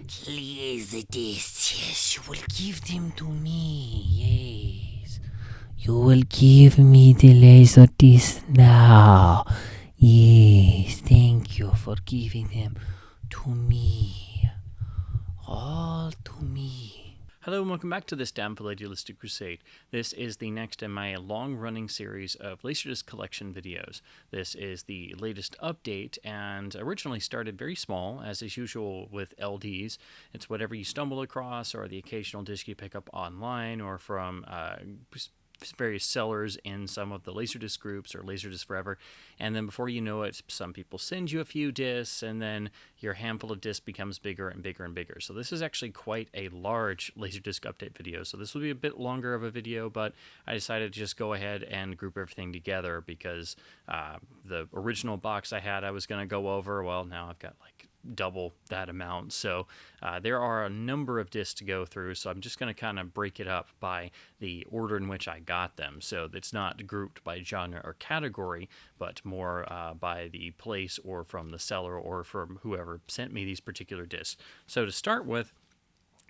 Laserdiscs, yes, you will give them to me, yes. You will give me the Laserdiscs now. Yes, thank you for giving them to me. All to me. Hello and welcome back to this downful idealistic crusade. This is the next in my long-running series of Laserdisc collection videos. This is the latest update and originally started very small, as is usual with LDs. It's whatever you stumble across or the occasional disc you pick up online or from various sellers in some of the Laserdisc groups or Laserdisc Forever. And then before you know it, some people send you a few discs, and then your handful of discs becomes bigger and bigger and bigger. So this is actually quite a large Laserdisc update video. So this will be a bit longer of a video, but I decided to just go ahead and group everything together because the original box I had I was going to go over. Well, now I've got like double that amount. So there are a number of discs to go through. So I'm just going to kind of break it up by the order in which I got them. So it's not grouped by genre or category, but more by the place or from the seller or from whoever sent me these particular discs. So to start with,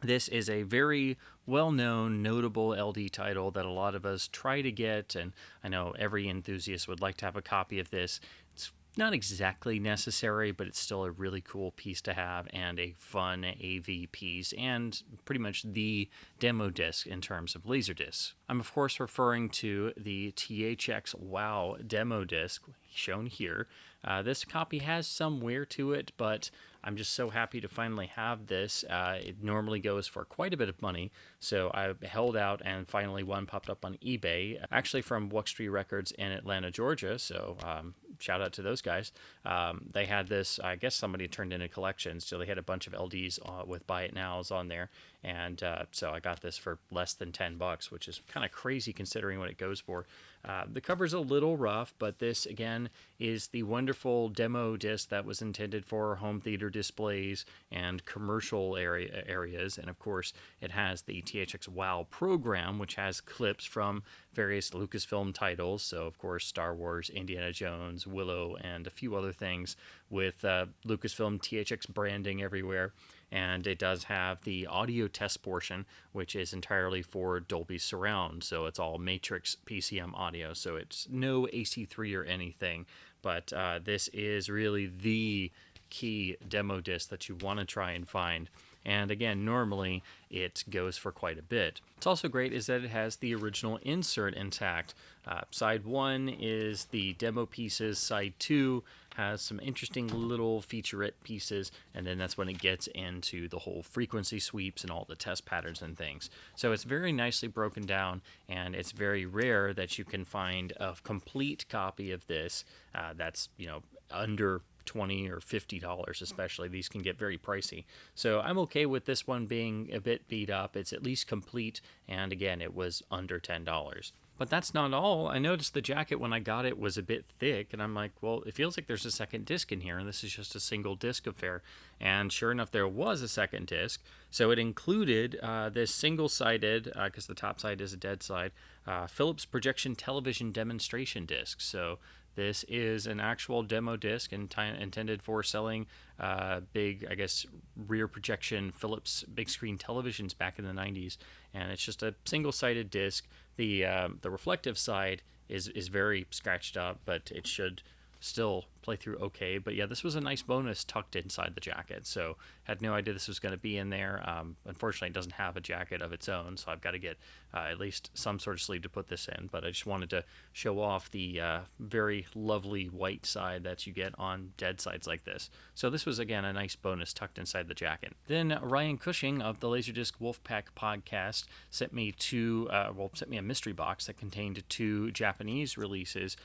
this is a very well-known, notable LD title that a lot of us try to get, and I know every enthusiast would like to have a copy of this. It's not exactly necessary, but it's still a really cool piece to have and a fun AV piece and pretty much the demo disc in terms of Laserdiscs. I'm of course referring to the THX WOW demo disc shown here. This copy has some wear to it, but I'm just so happy to finally have this. It normally goes for quite a bit of money, so I held out and finally one popped up on eBay, actually from Wuxtree Records in Atlanta, Georgia, so shout out to those guys. They had this, I guess somebody turned in a collection, so they had a bunch of LDs with Buy It Nows on there, and so I got this for less than $10, which is kind of crazy considering what it goes for. The cover's a little rough, but this, again, is the wonderful demo disc that was intended for home theater displays and commercial areas. And, of course, it has the THX WOW program, which has clips from various Lucasfilm titles. So, of course, Star Wars, Indiana Jones, Willow, and a few other things with Lucasfilm THX branding everywhere. And it does have the audio test portion, which is entirely for Dolby Surround. So it's all Matrix PCM audio. So it's no AC3 or anything. But this is really the key demo disc that you want to try and find. And again, normally it goes for quite a bit. What's also great is that it has the original insert intact. Side 1 is the demo pieces. Side 2 has some interesting little featurette pieces, and then that's when it gets into the whole frequency sweeps and all the test patterns and things. So it's very nicely broken down, and it's very rare that you can find a complete copy of this that's, under $20 or $50, especially. These can get very pricey. So I'm okay with this one being a bit beat up. It's at least complete, and again, it was under $10. But that's not all. I noticed the jacket when I got it was a bit thick, and I'm like, well, it feels like there's a second disc in here, and this is just a single disc affair. And sure enough, there was a second disc. So it included this single-sided, because the top side is a dead side, Philips projection television demonstration disc. So this is an actual demo disc intended for selling big, I guess, rear projection Philips big screen televisions back in the 90s. And it's just a single-sided disc. The reflective side is very scratched up, but it should still play through okay. But yeah, this was a nice bonus tucked inside the jacket. So had no idea this was going to be in there. Unfortunately, it doesn't have a jacket of its own, so I've got to get at least some sort of sleeve to put this in. But I just wanted to show off the very lovely white side that you get on dead sides like this. So this was, again, a nice bonus tucked inside the jacket. Then Ryan Cushing of the Laserdisc Wolfpack podcast sent me a mystery box that contained 2 Japanese releases.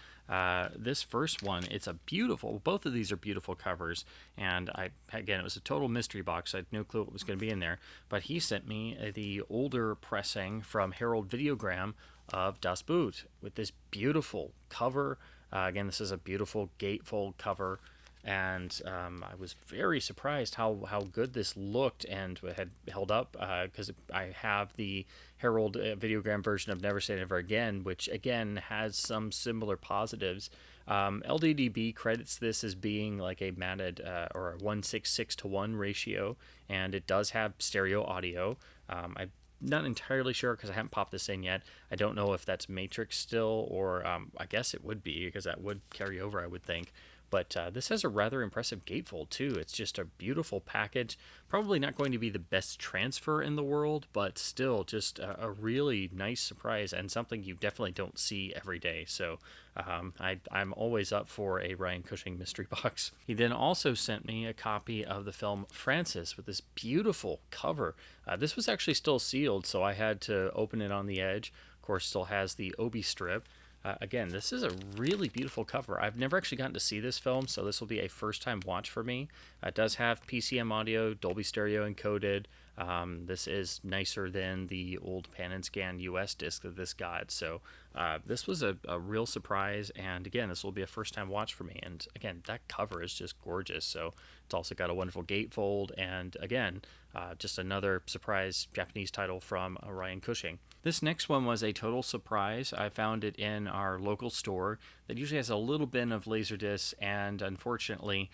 This first one, it's a beautiful, both of these are beautiful covers, and it was a total mystery box. I had no clue what was going to be in there, but he sent me the older pressing from Herald Videogram of Das Boot with this beautiful cover. Again, this is a beautiful gatefold cover, and I was very surprised how good this looked and had held up, because I have the Herald Videogram version of Never Say Never Again, which again has some similar positives. LDDB credits this as being like a matted or a 1:6:6 ratio, and it does have stereo audio. I'm not entirely sure because I haven't popped this in yet. I don't know if that's Matrix still, or I guess it would be because that would carry over, I would think. But this has a rather impressive gatefold too. It's just a beautiful package. Probably not going to be the best transfer in the world, but still just a really nice surprise and something you definitely don't see every day. So I'm always up for a Ryan Cushing mystery box. He then also sent me a copy of the film Francis with this beautiful cover. This was actually still sealed, so I had to open it on the edge. Of course, still has the Obi strip. Again, this is a really beautiful cover. I've never actually gotten to see this film, so this will be a first-time watch for me. It does have PCM audio, Dolby Stereo encoded. This is nicer than the old Pan and Scan US disc that this got, so this was a real surprise, and again, this will be a first-time watch for me. And again, that cover is just gorgeous, so it's also got a wonderful gatefold, and again, just another surprise Japanese title from Ryan Cushing. This next one was a total surprise. I found it in our local store that usually has a little bin of Laserdiscs, and unfortunately,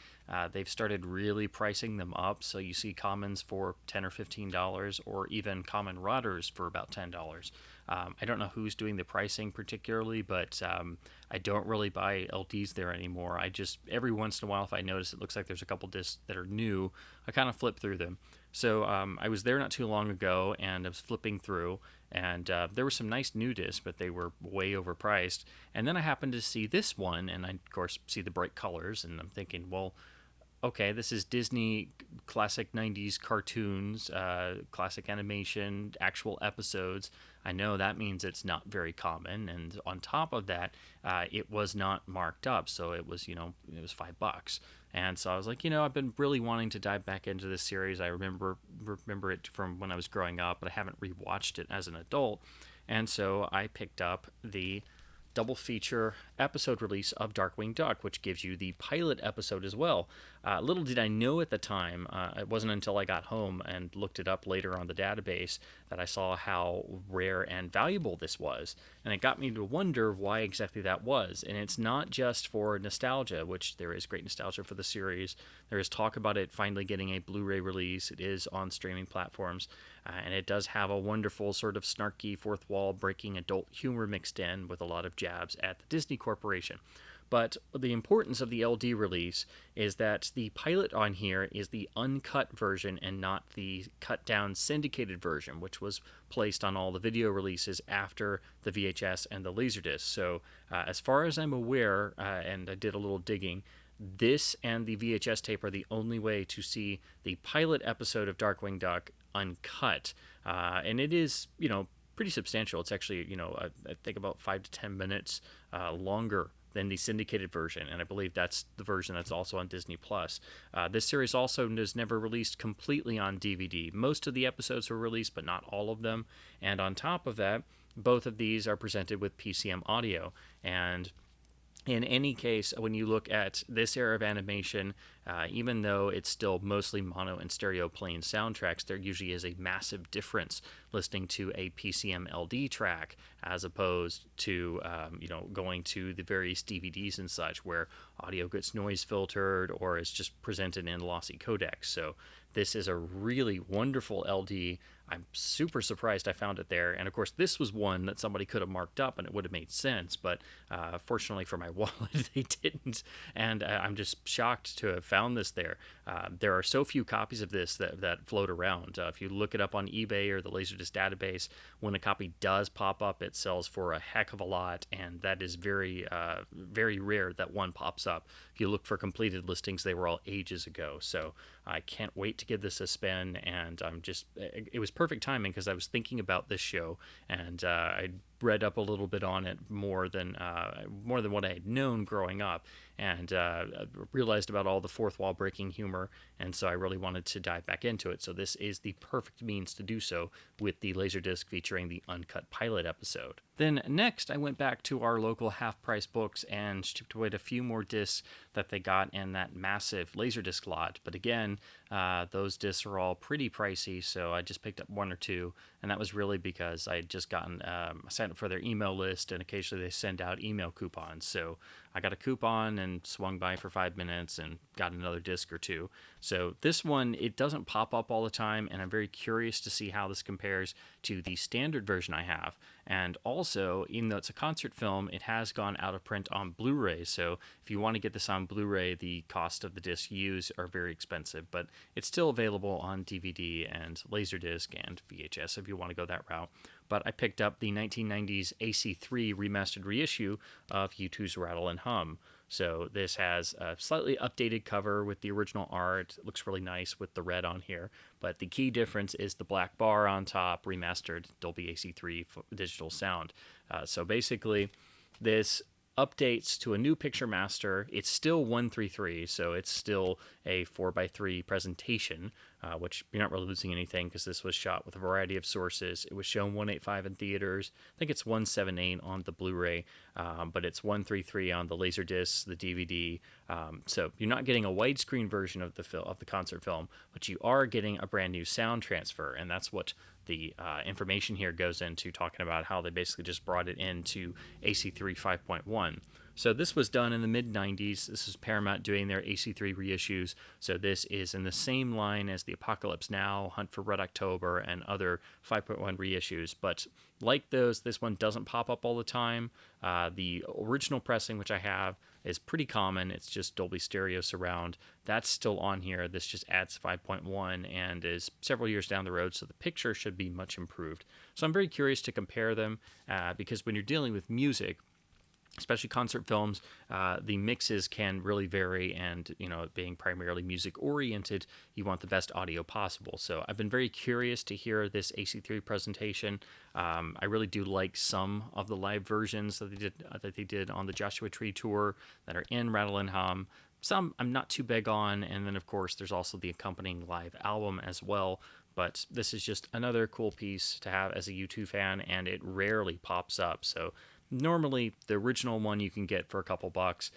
they've started really pricing them up. So you see commons for $10 or $15, or even common routers for about $10. I don't know who's doing the pricing particularly, but I don't really buy LDs there anymore. I just, every once in a while, if I notice it looks like there's a couple discs that are new, I kind of flip through them. So I was there not too long ago, and I was flipping through, and there were some nice new discs, but they were way overpriced. And then I happened to see this one, and I, of course, see the bright colors, and I'm thinking, well, okay, this is Disney classic 90s cartoons, classic animation, actual episodes. I know that means it's not very common. And on top of that, it was not marked up. So it was, it was $5. And so I was like, I've been really wanting to dive back into this series. I remember it from when I was growing up, but I haven't rewatched it as an adult. And so I picked up the double feature episode release of Darkwing Duck, which gives you the pilot episode as well. Little did I know at the time, it wasn't until I got home and looked it up later on the database that I saw how rare and valuable this was. And it got me to wonder why exactly that was. And it's not just for nostalgia, which there is great nostalgia for the series. There is talk about it finally getting a Blu-ray release. It is on streaming platforms. And it does have a wonderful sort of snarky fourth wall breaking adult humor mixed in with a lot of jabs at the Disney Corporation. But the importance of the LD release is that the pilot on here is the uncut version and not the cut down syndicated version, which was placed on all the video releases after the VHS and the Laserdisc. So as far as I'm aware, and I did a little digging, this and the VHS tape are the only way to see the pilot episode of Darkwing Duck uncut. And it is, pretty substantial. It's actually, I think about 5 to 10 minutes longer than the syndicated version, and I believe that's the version that's also on Disney Plus. This series also is never released completely on DVD. Most of the episodes were released, but not all of them. And on top of that, both of these are presented with PCM audio. And in any case, when you look at this era of animation, even though it's still mostly mono and stereo playing soundtracks, there usually is a massive difference listening to a PCM LD track as opposed to, going to the various DVDs and such where audio gets noise filtered or is just presented in lossy codecs. So this is a really wonderful LD. I'm super surprised I found it there. And of course, this was one that somebody could have marked up and it would have made sense. But fortunately for my wallet, they didn't. And I'm just shocked to have found this there. There are so few copies of this that float around. If you look it up on eBay or the Laserdisc database, when a copy does pop up, it sells for a heck of a lot. And that is very, very rare that one pops up. If you look for completed listings, they were all ages ago. So I can't wait to give this a spin. And it was perfect timing because I was thinking about this show and I read up a little bit on it more than what I had known growing up, and realized about all the fourth wall breaking humor, and so I really wanted to dive back into it. So this is the perfect means to do so with the Laserdisc featuring the uncut pilot episode. Then next, I went back to our local half-price books and chipped away at a few more discs that they got in that massive Laserdisc lot. But again, those discs are all pretty pricey, so I just picked up one or two, and that was really because I had just gotten signed up for their email list, and occasionally they send out email coupons. So I got a coupon and swung by for 5 minutes and got another disc or two. So this one, it doesn't pop up all the time, and I'm very curious to see how this compares to the standard version I have. And also, even though it's a concert film, it has gone out of print on Blu-ray. So if you want to get this on Blu-ray, the cost of the disc used are very expensive, but it's still available on DVD and Laserdisc and VHS if you want to go that route. But I picked up the 1990s AC3 remastered reissue of U2's Rattle and Hum. So this has a slightly updated cover with the original art. It looks really nice with the red on here. But the key difference is the black bar on top, remastered Dolby AC3 digital sound. So basically, this updates to a new picture master. It's still 133, so it's still a 4:3 presentation, which you're not really losing anything because this was shot with a variety of sources. It was shown 185 in theaters. I think it's 178 on the Blu-ray, but it's 133 on the Laserdisc, the DVD. So you're not getting a widescreen version of the concert film, but you are getting a brand new sound transfer, and that's what the information here goes into, talking about how they basically just brought it into AC3 5.1. So this was done in the mid-90s. This is Paramount doing their AC3 reissues. So this is in the same line as the Apocalypse Now, Hunt for Red October, and other 5.1 reissues. But like those, this one doesn't pop up all the time. The original pressing, which I have, is pretty common. It's just Dolby Stereo Surround. That's still on here. This just adds 5.1 and is several years down the road, so the picture should be much improved. So I'm very curious to compare them because when you're dealing with music, especially concert films, the mixes can really vary, and being primarily music oriented, you want the best audio possible. So I've been very curious to hear this AC3 presentation. I really do like some of the live versions that they did on the Joshua Tree tour that are in Rattle and Hum. Some I'm not too big on, and then of course there's also the accompanying live album as well. But this is just another cool piece to have as a U2 fan, and it rarely pops up. So normally the original one you can get for a couple bucks.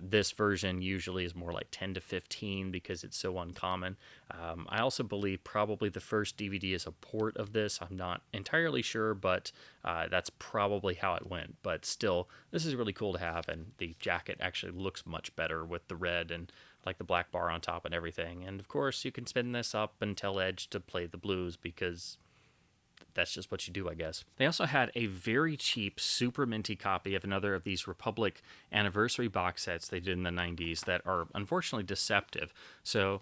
This version usually is more like 10 to 15 because it's so uncommon. I also believe probably the first DVD is a port of this. I'm not entirely sure, but that's probably how it went. But still, this is really cool to have, and the jacket actually looks much better with the red and like the black bar on top and everything. And of course, you can spin this up and tell Edge to play the blues because that's just what you do, I guess. They also had a very cheap, super minty copy of another of these Republic anniversary box sets they did in the 90s that are unfortunately deceptive. So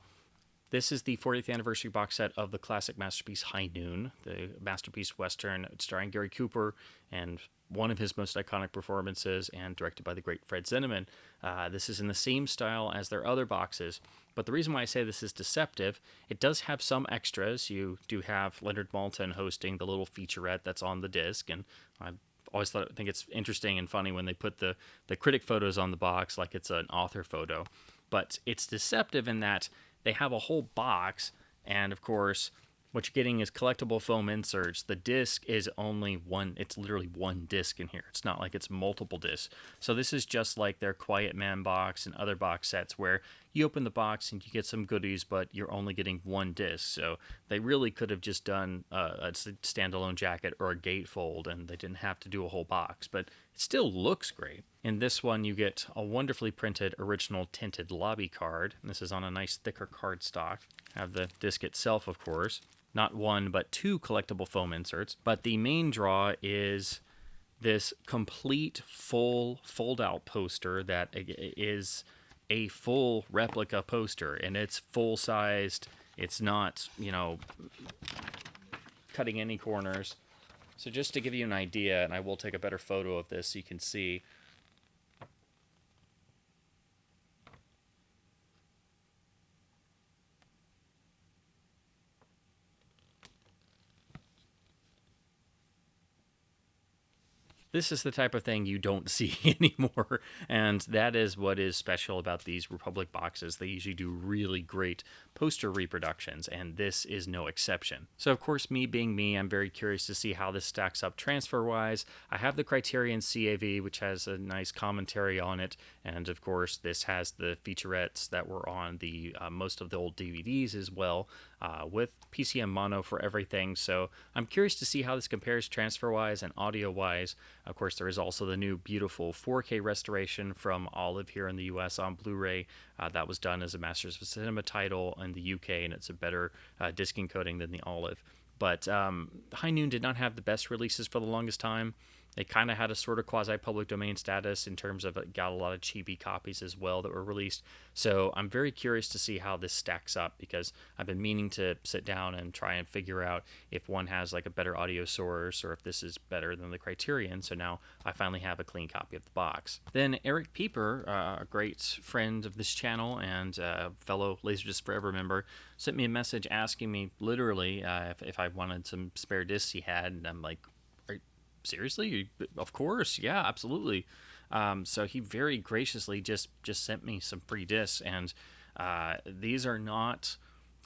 this is the 40th anniversary box set of the classic masterpiece High Noon, the masterpiece Western starring Gary Cooper and one of his most iconic performances, and directed by the great Fred Zinnemann. This is in the same style as their other boxes, but the reason why I say this is deceptive, it does have some extras. You do have Leonard Maltin hosting the little featurette that's on the disc, and I think it's interesting and funny when they put the critic photos on the box like it's an author photo. But it's deceptive in that they have a whole box, and of course, what you're getting is collectible foam inserts. The disc is only one, it's literally one disc in here. It's not like it's multiple discs. So this is just like their Quiet Man box and other box sets where you open the box and you get some goodies, but you're only getting one disc. So they really could have just done a standalone jacket or a gatefold, and they didn't have to do a whole box, but it still looks great. In this one, you get a wonderfully printed original tinted lobby card. And this is on a nice thicker cardstock. Have the disc itself, of course. Not one, but two collectible foam inserts. But the main draw is this complete full fold-out poster that is a full replica poster. And it's full-sized. It's not, cutting any corners. So just to give you an idea, and I will take a better photo of this so you can see. This is the type of thing you don't see anymore, and that is what is special about these Republic boxes. They usually do really great poster reproductions, and this is no exception. So, of course, me being me, I'm very curious to see how this stacks up transfer-wise. I have the Criterion CAV, which has a nice commentary on it, and of course, this has the featurettes that were on the most of the old DVDs as well, with PCM mono for everything. So I'm curious to see how this compares transfer-wise and audio-wise. Of course, there is also the new beautiful 4K restoration from Olive here in the US on Blu-ray. That was done as a Masters of Cinema title in the UK, and it's a better disc encoding than the Olive. But High Noon did not have the best releases for the longest time. They kind of had a sort of quasi-public domain status in terms of it got a lot of chibi copies as well that were released. So I'm very curious to see how this stacks up, because I've been meaning to sit down and try and figure out if one has like a better audio source or if this is better than the Criterion. So now I finally have a clean copy of the box. Then Eric Pieper, a great friend of this channel and fellow Laserdisc Forever member, sent me a message asking me literally if I wanted some spare discs he had, and I'm like, seriously? Of course, yeah, absolutely. So he very graciously just sent me some free discs, and these are not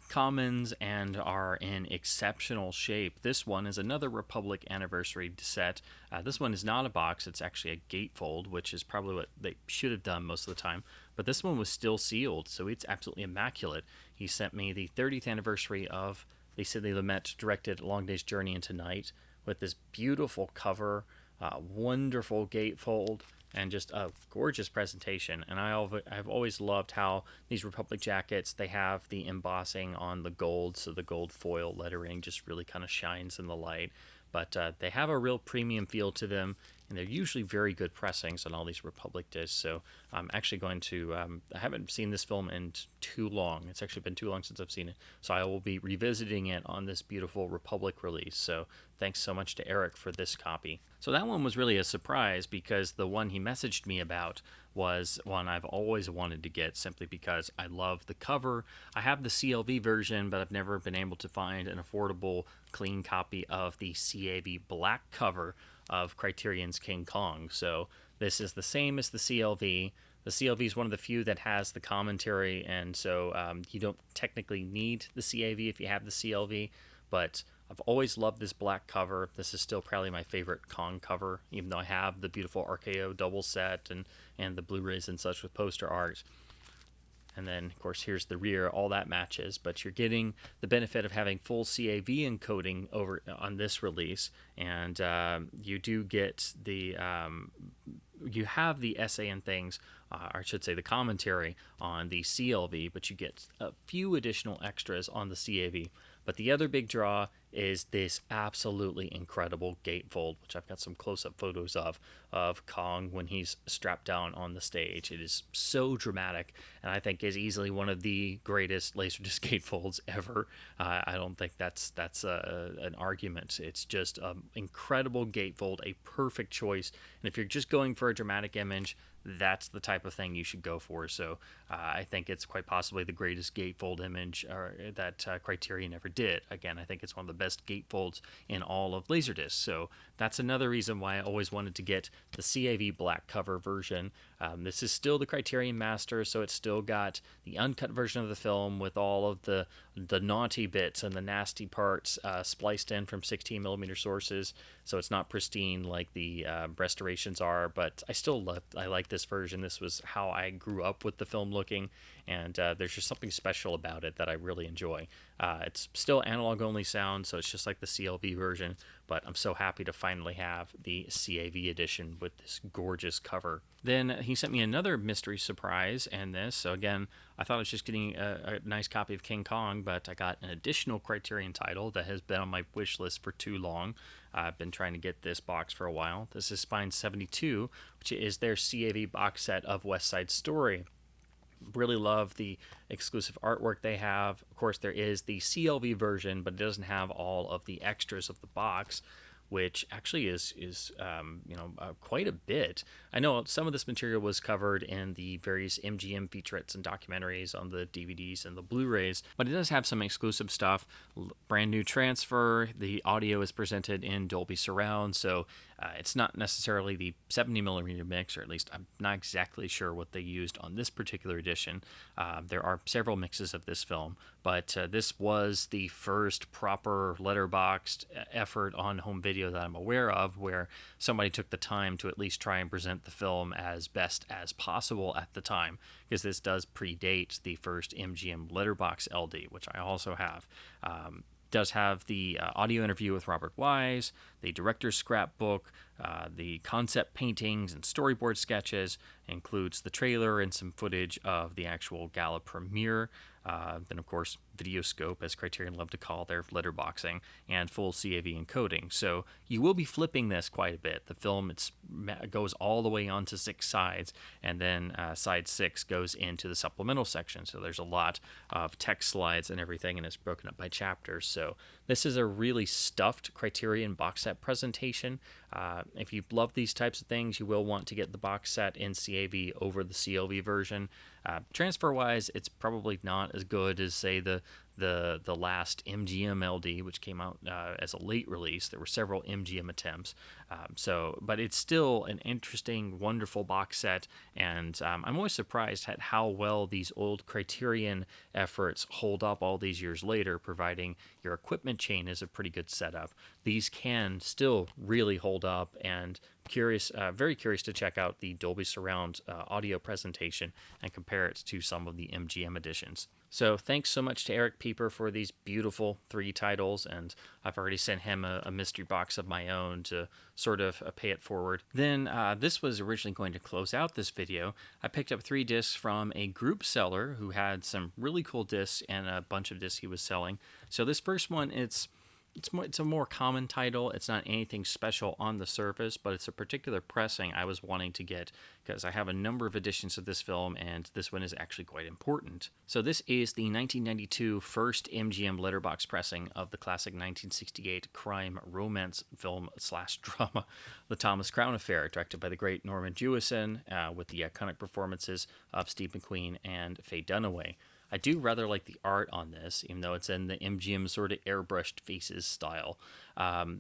commons and are in exceptional shape. This one is another Republic anniversary set. This one is not a box, it's actually a gatefold, which is probably what they should have done most of the time. But this one was still sealed, so it's absolutely immaculate. He sent me the 30th anniversary of They Said They Lament, directed Long Day's Journey into Night, with this beautiful cover, wonderful gatefold, and just a gorgeous presentation. And I've always loved how these Republic jackets, they have the embossing on the gold, so the gold foil lettering just really kind of shines in the light. But they have a real premium feel to them, and they're usually very good pressings on all these Republic discs. So I'm actually going to, I haven't seen this film in too long. It's actually been too long since I've seen it. So I will be revisiting it on this beautiful Republic release. So thanks so much to Eric for this copy. So that one was really a surprise, because the one he messaged me about was one I've always wanted to get, simply because I love the cover. I have the CLV version, but I've never been able to find an affordable, clean copy of the CAV black cover of Criterion's King Kong. So this is the same as the CLV. The CLV is one of the few that has the commentary, and so you don't technically need the CAV if you have the CLV, but I've always loved this black cover. This is still probably my favorite Kong cover, even though I have the beautiful RKO double set and the Blu-rays and such with poster art. And then, of course, here's the rear. All that matches, but you're getting the benefit of having full CAV encoding over on this release, and you do get the you have the essay and things, or I should say the commentary on the CLV, but you get a few additional extras on the CAV. But the other big draw is this absolutely incredible gatefold, which I've got some close-up photos of Kong when he's strapped down on the stage. It is so dramatic, and I think is easily one of the greatest Laserdisc gatefolds ever. I don't think that's an argument. It's just an incredible gatefold, a perfect choice. And if you're just going for a dramatic image, that's the type of thing you should go for. So I think it's quite possibly the greatest gatefold image that Criterion ever did. Again, I think it's one of the best gatefolds in all of Laserdisc. So that's another reason why I always wanted to get the CAV black cover version. This is still the Criterion Master, so it's still got the uncut version of the film with all of the naughty bits and the nasty parts spliced in from 16mm sources. So it's not pristine like the restorations are, but I like this version. This was how I grew up with the film looking, and there's just something special about it that I really enjoy. It's still analog only sound, so it's just like the CLV version, but I'm so happy to finally have the CAV edition with this gorgeous cover. Then he sent me another mystery surprise and this. So again, I thought I was just getting a nice copy of King Kong, but I got an additional Criterion title that has been on my wish list for too long. I've been trying to get this box for a while. This is Spine 72, which is their CAV box set of West Side Story. Really love the exclusive artwork they have. Of course, there is the CLV version, but it doesn't have all of the extras of the box, which actually is quite a bit. I know some of this material was covered in the various MGM featurettes and documentaries on the DVDs and the Blu-rays, but it does have some exclusive stuff. Brand new transfer. The audio is presented in Dolby Surround, so It's not necessarily the 70 millimeter mix, or at least I'm not exactly sure what they used on this particular edition. There are several mixes of this film, but this was the first proper letterboxed effort on home video that I'm aware of where somebody took the time to at least try and present the film as best as possible at the time, because this does predate the first MGM letterbox LD, which I also have. Does have the audio interview with Robert Wise, the director's scrapbook, the concept paintings and storyboard sketches, includes the trailer and some footage of the actual gala premiere. Then, of course, Videoscope, as Criterion love to call their letterboxing, and full CAV encoding. So you will be flipping this quite a bit. The film goes all the way onto 6 sides, and then side 6 goes into the supplemental section. So there's a lot of text slides and everything, and it's broken up by chapters. So this is a really stuffed Criterion box set presentation. If you love these types of things, you will want to get the box set in CAV over the CLV version. Transfer-wise, it's probably not as good as, say, the last MGM LD, which came out as a late release. There were several MGM attempts, but it's still an interesting, wonderful box set, and I'm always surprised at how well these old Criterion efforts hold up all these years later, providing your equipment chain is a pretty good setup. These can still really hold up, and very curious to check out the Dolby Surround audio presentation and compare it to some of the MGM editions. So thanks so much to Eric Pieper for these beautiful 3 titles, and I've already sent him a mystery box of my own to sort of pay it forward. Then this was originally going to close out this video. I picked up 3 discs from a group seller who had some really cool discs and a bunch of discs he was selling. So this first one, it's a more common title. It's not anything special on the surface, but it's a particular pressing I was wanting to get because I have a number of editions of this film, and this one is actually quite important. So this is the 1992 first MGM letterbox pressing of the classic 1968 crime romance film / drama, The Thomas Crown Affair, directed by the great Norman Jewison, with the iconic performances of Steve McQueen and Faye Dunaway. I do rather like the art on this, even though it's in the MGM sort of airbrushed faces style.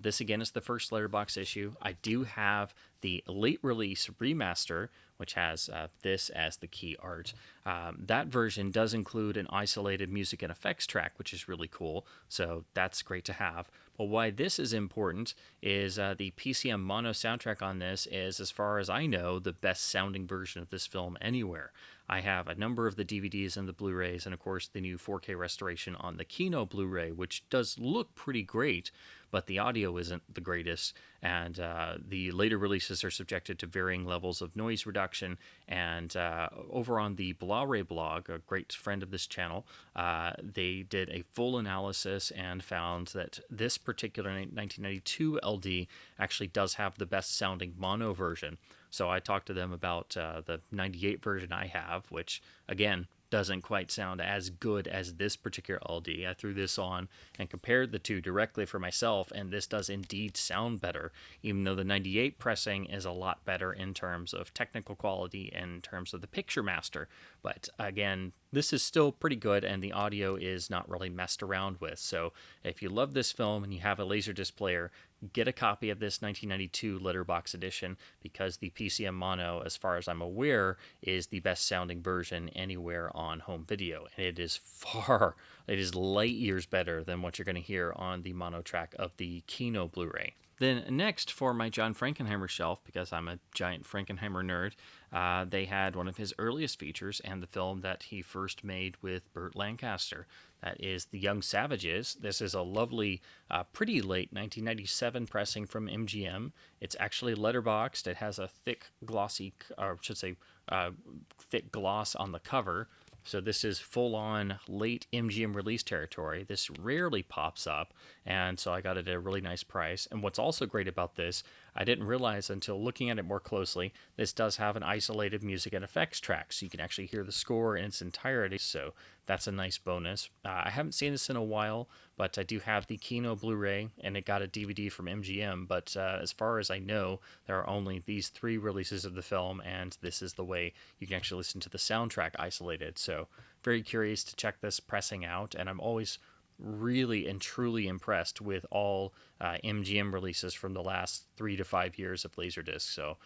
This, again, is the first letterbox issue. I do have the late release remaster, which has this as the key art. That version does include an isolated music and effects track, which is really cool, so that's great to have. But why this is important is the PCM mono soundtrack on this is, as far as I know, the best sounding version of this film anywhere. I have a number of the DVDs and the Blu-rays, and of course the new 4K restoration on the Kino Blu-ray, which does look pretty great, but the audio isn't the greatest, and the later releases are subjected to varying levels of noise reduction. And over on the Blu-ray blog, a great friend of this channel, they did a full analysis and found that this particular 1992 LD actually does have the best sounding mono version. So I talked to them about the 98 version I have, which, again, doesn't quite sound as good as this particular LD. I threw this on and compared the two directly for myself, and this does indeed sound better, even though the 98 pressing is a lot better in terms of technical quality and in terms of the picture master. But again, this is still pretty good, and the audio is not really messed around with. So if you love this film and you have a Laserdisc player, get a copy of this 1992 letterbox edition, because the PCM mono, as far as I'm aware, is the best sounding version anywhere on home video, and it is light years better than what you're going to hear on the mono track of the Kino Blu-ray. Then next, for my John Frankenheimer shelf, because I'm a giant Frankenheimer nerd, they had one of his earliest features and the film that he first made with Burt Lancaster. That is The Young Savages. This is a lovely, pretty late 1997 pressing from MGM. It's actually letterboxed. It has a thick, glossy, or I should say, thick gloss on the cover. So this is full-on late MGM release territory. This rarely pops up, and so I got it at a really nice price. And what's also great about this, I didn't realize until looking at it more closely, this does have an isolated music and effects track, so you can actually hear the score in its entirety, so that's a nice bonus. I haven't seen this in a while, but I do have the Kino Blu-ray, and it got a DVD from MGM, but as far as I know, there are only these 3 releases of the film, and this is the way you can actually listen to the soundtrack isolated. So very curious to check this pressing out, and I'm always really and truly impressed with all MGM releases from the last 3 to 5 years of Laserdisc. So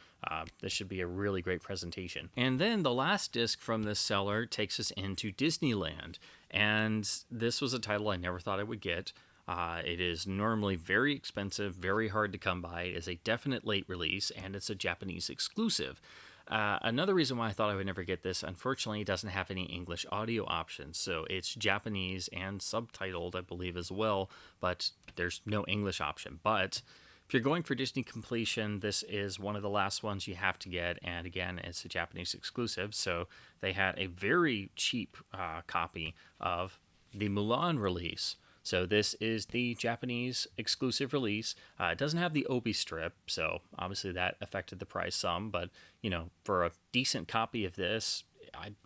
this should be a really great presentation. And then the last disc from this seller takes us into Disneyland. And this was a title I never thought I would get. It is normally very expensive, very hard to come by. It is a definite late release, and it's a Japanese exclusive. Another reason why I thought I would never get this, unfortunately, it doesn't have any English audio options. So it's Japanese and subtitled, I believe, as well, but there's no English option. But if you're going for Disney completion, this is one of the last ones you have to get. And again, it's a Japanese exclusive. So they had a very cheap copy of the Mulan release. So this is the Japanese exclusive release. It doesn't have the Obi strip, so obviously that affected the price some. But for a decent copy of this, I'm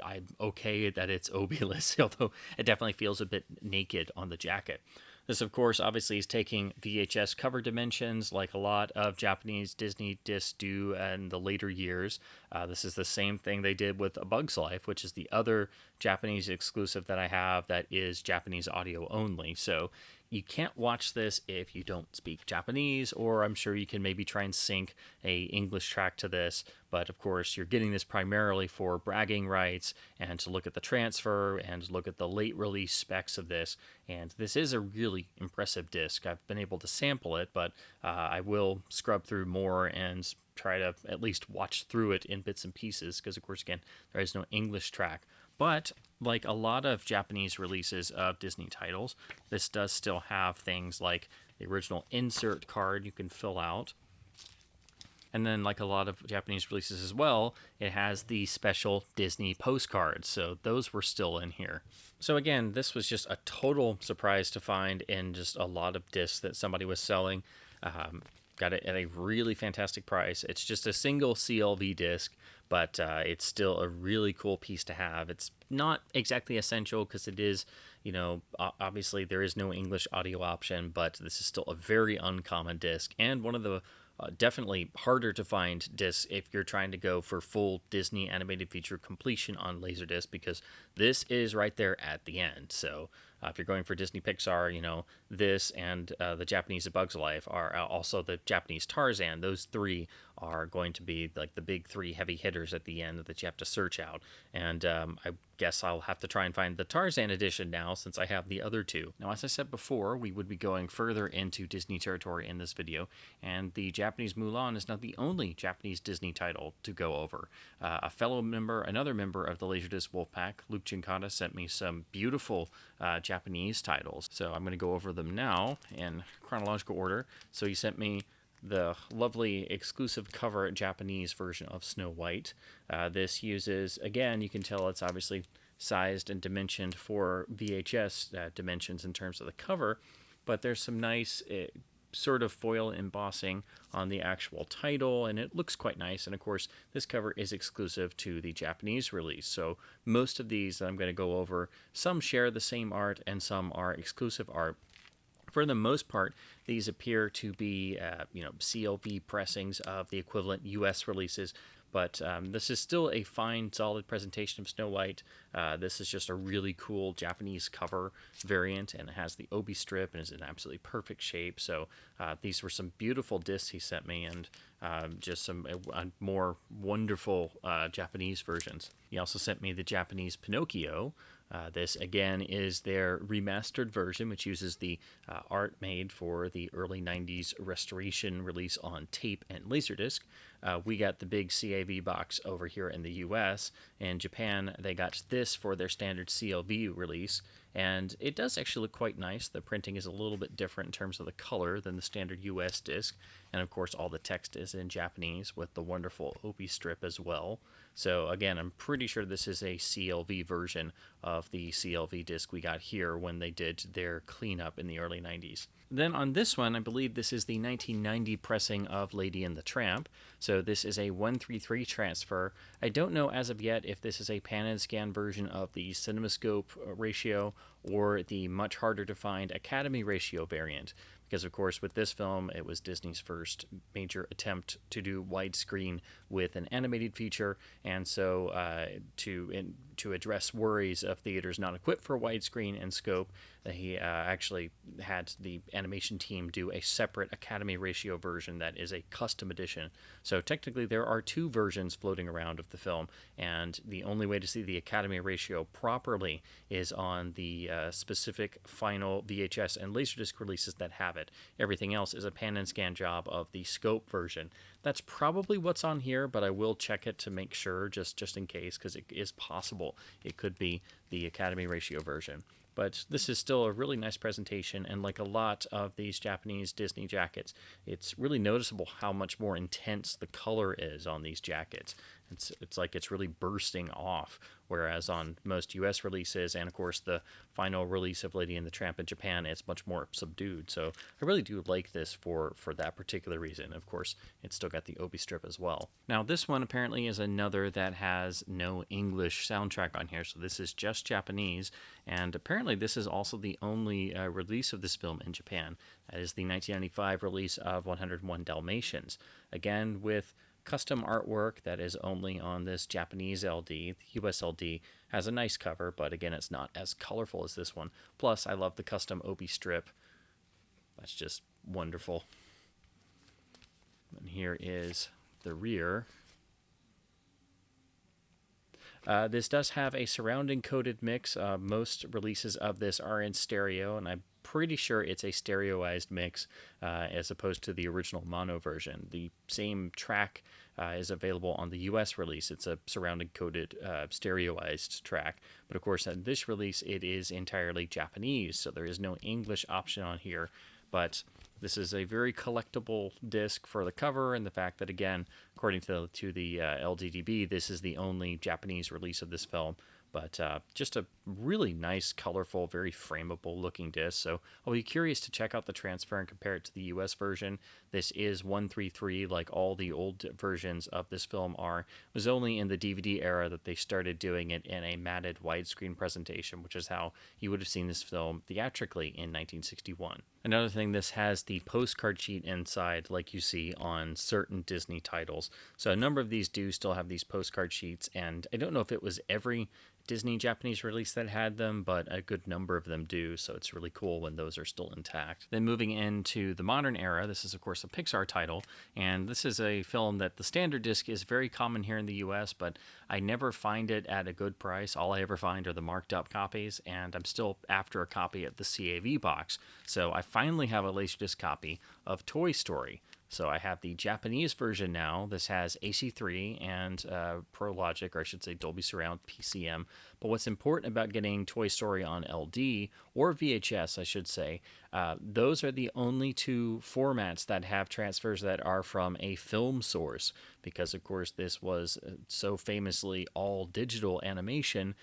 okay that it's Obi-less, although it definitely feels a bit naked on the jacket. This, of course, obviously is taking VHS cover dimensions like a lot of Japanese Disney discs do in the later years. This is the same thing they did with A Bug's Life, which is the other Japanese exclusive that I have that is Japanese audio only. So you can't watch this if you don't speak Japanese, or I'm sure you can maybe try and sync a English track to this. But of course, you're getting this primarily for bragging rights and to look at the transfer and look at the late release specs of this. And this is a really impressive disc. I've been able to sample it, but I will scrub through more and try to at least watch through it in bits and pieces because, of course, again, there is no English track. But like a lot of Japanese releases of Disney titles, this does still have things like the original insert card you can fill out. And then, like a lot of Japanese releases as well, it has the special Disney postcards. So those were still in here. So again, this was just a total surprise to find in just a lot of discs that somebody was selling. Got it at a really fantastic price. It's just a single CLV disc, but it's still a really cool piece to have. It's not exactly essential because it is, obviously there is no English audio option, but this is still a very uncommon disc and one of the definitely harder to find discs if you're trying to go for full Disney animated feature completion on Laserdisc, because this is right there at the end. So if you're going for Disney Pixar, this and the Japanese A Bug's Life are also the Japanese Tarzan. Those three are going to be like the big three heavy hitters at the end that you have to search out. And I guess I'll have to try and find the Tarzan edition now since I have the other two. Now, as I said before, we would be going further into Disney territory in this video, and the Japanese Mulan is not the only Japanese Disney title to go over. Another member of the Laserdisc Wolfpack, Luke Giancata, sent me some beautiful Japanese titles. So I'm going to go over them now in chronological order. So he sent me the lovely exclusive cover Japanese version of Snow White. This uses, again, you can tell it's obviously sized and dimensioned for VHS dimensions in terms of the cover, but there's some nice sort of foil embossing on the actual title, and it looks quite nice. And of course, this cover is exclusive to the Japanese release. So most of these that I'm going to go over, some share the same art and some are exclusive art. For the most part, these appear to be, CLV pressings of the equivalent U.S. releases, but this is still a fine, solid presentation of Snow White. This is just a really cool Japanese cover variant, and it has the Obi strip and is in absolutely perfect shape. So these were some beautiful discs he sent me, and just some more wonderful Japanese versions. He also sent me the Japanese Pinocchio. This, again, is their remastered version, which uses the art made for the early 90s restoration release on tape and Laserdisc. We got the big CAV box over here in the US. In Japan, they got this for their standard CLV release, and it does actually look quite nice. The printing is a little bit different in terms of the color than the standard US disc, and of course all the text is in Japanese with the wonderful Obi strip as well. So again, I'm pretty sure this is a CLV version of the CLV disc we got here when they did their cleanup in the early 90s. Then on this one, I believe this is the 1990 pressing of Lady and the Tramp. So this is a 1:3:3 transfer. I don't know as of yet if this is a pan and scan version of the CinemaScope ratio or the much harder to find Academy ratio variant. Because, of course, with this film, it was Disney's first major attempt to do widescreen with an animated feature, and so to to address worries of theaters not equipped for widescreen and scope, he actually had the animation team do a separate Academy ratio version that is a custom edition. So technically there are two versions floating around of the film, and the only way to see the Academy ratio properly is on the specific final VHS and Laserdisc releases that have it. Everything else is a pan and scan job of the scope version. That's probably what's on here, but I will check it to make sure, just in case, because it is possible it could be the Academy ratio version. But this is still a really nice presentation, and like a lot of these Japanese Disney jackets, it's really noticeable how much more intense the color is on these jackets. It's like it's really bursting off, whereas on most US releases, and of course the final release of Lady and the Tramp in Japan, it's much more subdued. So I really do like this for that particular reason. Of course, it's still got the Obi strip as well. Now this one apparently is another that has no English soundtrack on here, so this is just Japanese, and apparently this is also the only release of this film in Japan. That is the 1995 release of 101 Dalmatians. Again, with custom artwork that is only on this Japanese LD. The US LD has a nice cover, but again, it's not as colorful as this one. Plus, I love the custom Obi strip. That's just wonderful. And here is the rear. This does have a surrounding coded mix. Most releases of this are in stereo, and I'm pretty sure it's a stereoized mix as opposed to the original mono version. The same track is available on the US release. It's a surrounding coded stereoized track, but of course on this release it is entirely Japanese, so there is no English option on here. But this is a very collectible disc for the cover, and the fact that, again, according to the LDDB, this is the only Japanese release of this film. But just a really nice, colorful, very frameable looking disc. So I'll be curious to check out the transfer and compare it to the US version. This is 133, like all the old versions of this film are. It was only in the DVD era that they started doing it in a matted widescreen presentation, which is how you would have seen this film theatrically in 1961. Another thing, this has the postcard sheet inside, like you see on certain Disney titles. So a number of these do still have these postcard sheets, and I don't know if it was every Disney Japanese release that had them, but a good number of them do, so it's really cool when those are still intact. Then moving into the modern era, this is of course a Pixar title, and this is a film that the standard disc is very common here in the US, but I never find it at a good price. All I ever find are the marked up copies, and I'm still after a copy at the CAV box. So I finally have a Laserdisc copy of Toy Story. So I have the Japanese version now. This has AC3 and Pro Logic, or I should say Dolby Surround PCM. But what's important about getting Toy Story on LD, or VHS, I should say, those are the only two formats that have transfers that are from a film source. Because, of course, this was so famously all digital animation.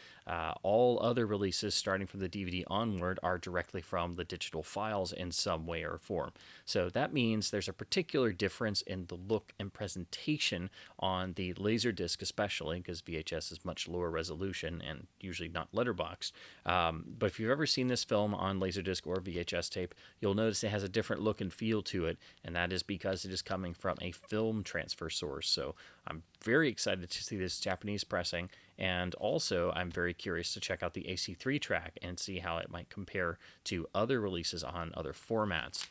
All other releases, starting from the DVD onward, are directly from the digital files in some way or form. So that means there's a particular difference in the look and presentation on the Laserdisc, especially, because VHS is much lower resolution and usually not letterboxed. But if you've ever seen this film on Laserdisc or VHS tape, you'll notice it has a different look and feel to it, and that is because it is coming from a film transfer source. So I'm very excited to see this Japanese pressing, and also I'm very curious to check out the AC3 track and see how it might compare to other releases on other formats.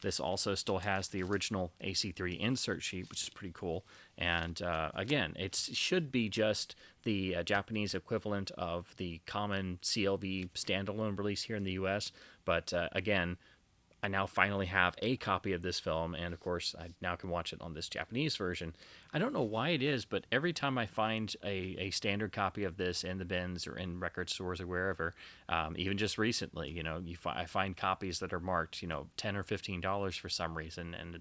This also still has the original AC3 insert sheet, which is pretty cool. And again, it should be just the Japanese equivalent of the common CLV standalone release here in the US. But again, I now finally have a copy of this film, and of course, I now can watch it on this Japanese version. I don't know why it is, but every time I find a standard copy of this in the bins or in record stores or wherever, even just recently, I find copies that are marked, $10 or $15 for some reason, and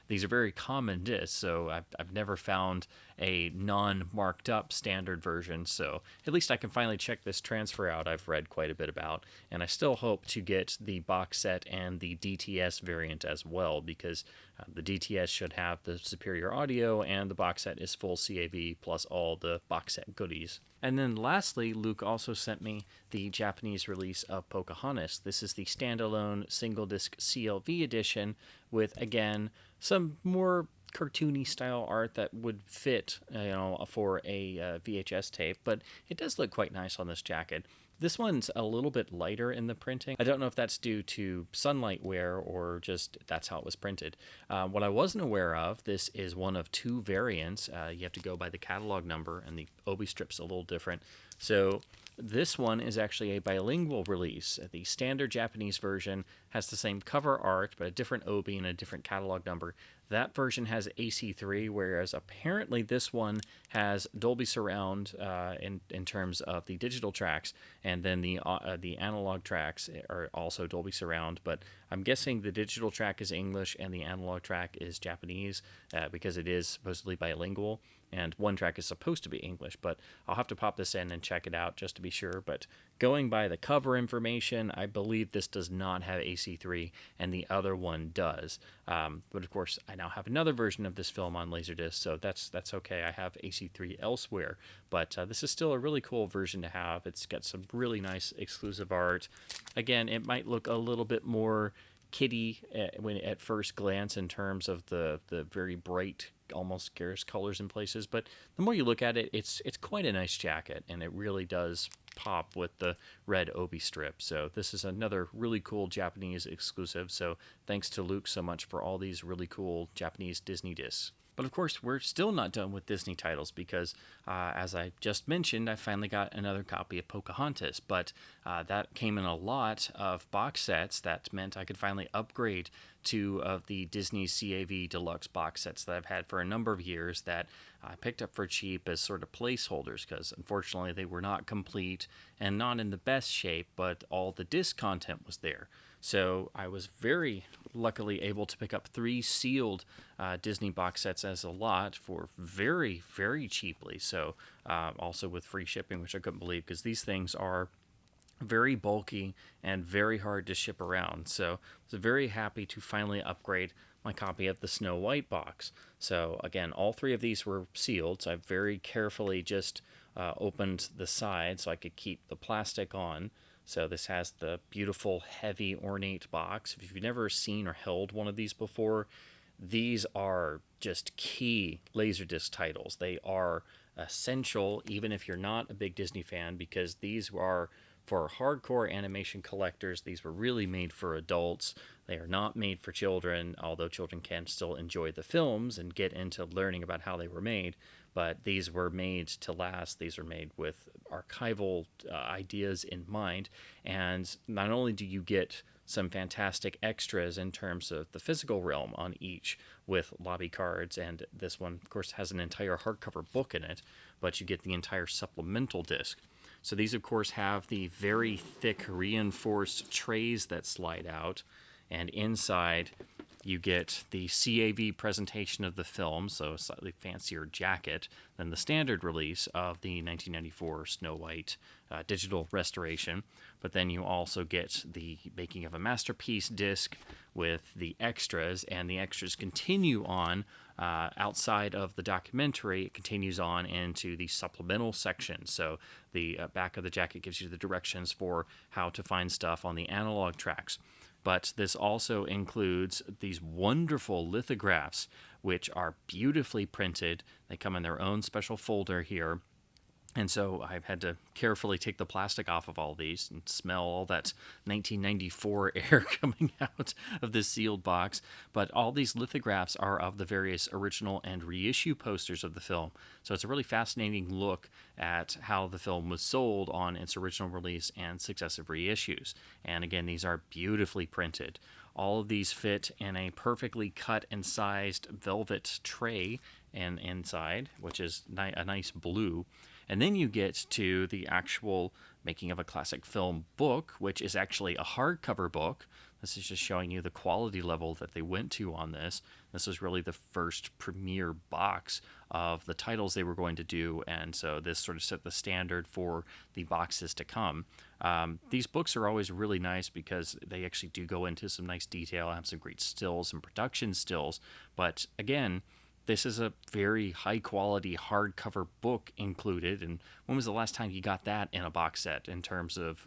these are very common discs, so I've never found a non-marked up standard version, so at least I can finally check this transfer out I've read quite a bit about, and I still hope to get the box set and the DTS variant as well, because the DTS should have the superior audio, and the box set is full CAV plus all the box set goodies. And then lastly, Luke also sent me the Japanese release of Pocahontas. This is the standalone single disc CLV edition with, again, some more cartoony style art that would fit, for a VHS tape, but it does look quite nice on this jacket. This one's a little bit lighter in the printing. I don't know if that's due to sunlight wear or just that's how it was printed. What I wasn't aware of, this is one of two variants. You have to go by the catalog number, and the obi strip's a little different. So this one is actually a bilingual release. The standard Japanese version has the same cover art, but a different obi and a different catalog number. That version has AC3, whereas apparently this one has Dolby Surround in terms of the digital tracks, and then the analog tracks are also Dolby Surround. But I'm guessing the digital track is English and the analog track is Japanese because it is supposedly bilingual, and one track is supposed to be English. But I'll have to pop this in and check it out just to be sure. But going by the cover information, I believe this does not have AC3, and the other one does. But of course, I now have another version of this film on Laserdisc, so that's okay. I have AC3 elsewhere, but this is still a really cool version to have. It's got some really nice exclusive art. Again, it might look a little bit more kiddie at first glance in terms of the very bright, almost scarce colors in places, but the more you look at it, it's quite a nice jacket, and it really does pop with the red obi strip. So this is another really cool Japanese exclusive. So thanks to Luke so much for all these really cool Japanese Disney discs. But of course, we're still not done with Disney titles because, as I just mentioned, I finally got another copy of Pocahontas. But that came in a lot of box sets. That meant I could finally upgrade two of the Disney CAV Deluxe box sets that I've had for a number of years that I picked up for cheap as sort of placeholders because, unfortunately, they were not complete and not in the best shape, but all the disc content was there. So I was very luckily able to pick up 3 sealed Disney box sets as a lot for very, very cheaply. So also with free shipping, which I couldn't believe because these things are very bulky and very hard to ship around. So I was very happy to finally upgrade my copy of the Snow White box. So again, all 3 of these were sealed, so I very carefully just opened the side so I could keep the plastic on. So this has the beautiful, heavy, ornate box. If you've never seen or held one of these before, these are just key Laserdisc titles. They are essential, even if you're not a big Disney fan, because these are for hardcore animation collectors. These were really made for adults. They are not made for children, although children can still enjoy the films and get into learning about how they were made. But these were made to last. These are made with archival ideas in mind. And not only do you get some fantastic extras in terms of the physical realm on each with lobby cards, and this one, of course, has an entire hardcover book in it, but you get the entire supplemental disc. So these, of course, have the very thick reinforced trays that slide out, and inside you get the CAV presentation of the film, so a slightly fancier jacket than the standard release of the 1994 Snow White digital restoration. But then you also get the Making of a Masterpiece disc with the extras, and the extras continue on outside of the documentary. It continues on into the supplemental section. So the back of the jacket gives you the directions for how to find stuff on the analog tracks. But this also includes these wonderful lithographs, which are beautifully printed. They come in their own special folder here. And so I've had to carefully take the plastic off of all these and smell all that 1994 air coming out of this sealed box. But all these lithographs are of the various original and reissue posters of the film. So it's a really fascinating look at how the film was sold on its original release and successive reissues. And again, these are beautifully printed. All of these fit in a perfectly cut and sized velvet tray and inside, which is a nice blue. And then you get to the actual Making of a Classic Film book, which is actually a hardcover book. This is just showing you the quality level that they went to on this. This was really the first premiere box of the titles they were going to do, and so this sort of set the standard for the boxes to come. These books are always really nice because they actually do go into some nice detail, have some great stills and production stills, but again, this is a very high-quality hardcover book included, and when was the last time you got that in a box set in terms of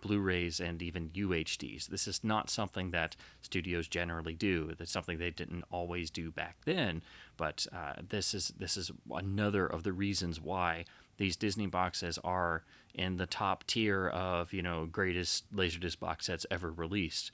Blu-rays and even UHDs. This is not something that studios generally do. That's something they didn't always do back then, but this is another of the reasons why these Disney boxes are in the top tier of greatest Laserdisc box sets ever released.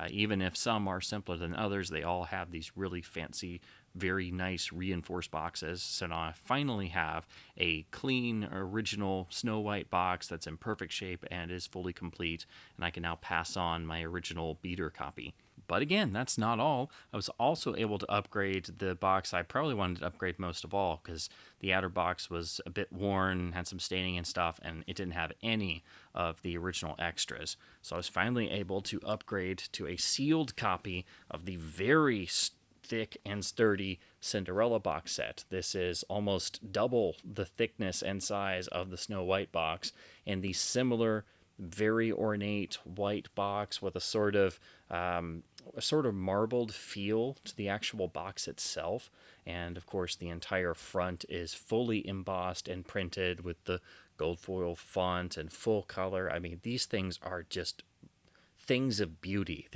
Even if some are simpler than others, they all have these really fancy, very nice reinforced boxes. So now I finally have a clean, original Snow White box that's in perfect shape and is fully complete, and I can now pass on my original beater copy. But again, that's not all. I was also able to upgrade the box I probably wanted to upgrade most of all, because the outer box was a bit worn, had some staining and stuff, and it didn't have any of the original extras. So I was finally able to upgrade to a sealed copy of the very thick and sturdy Cinderella box set. This is almost double the thickness and size of the Snow White box, and the similar very ornate white box with a sort of marbled feel to the actual box itself. And of course, the entire front is fully embossed and printed with the gold foil font and full color. I mean, these things are just things of beauty.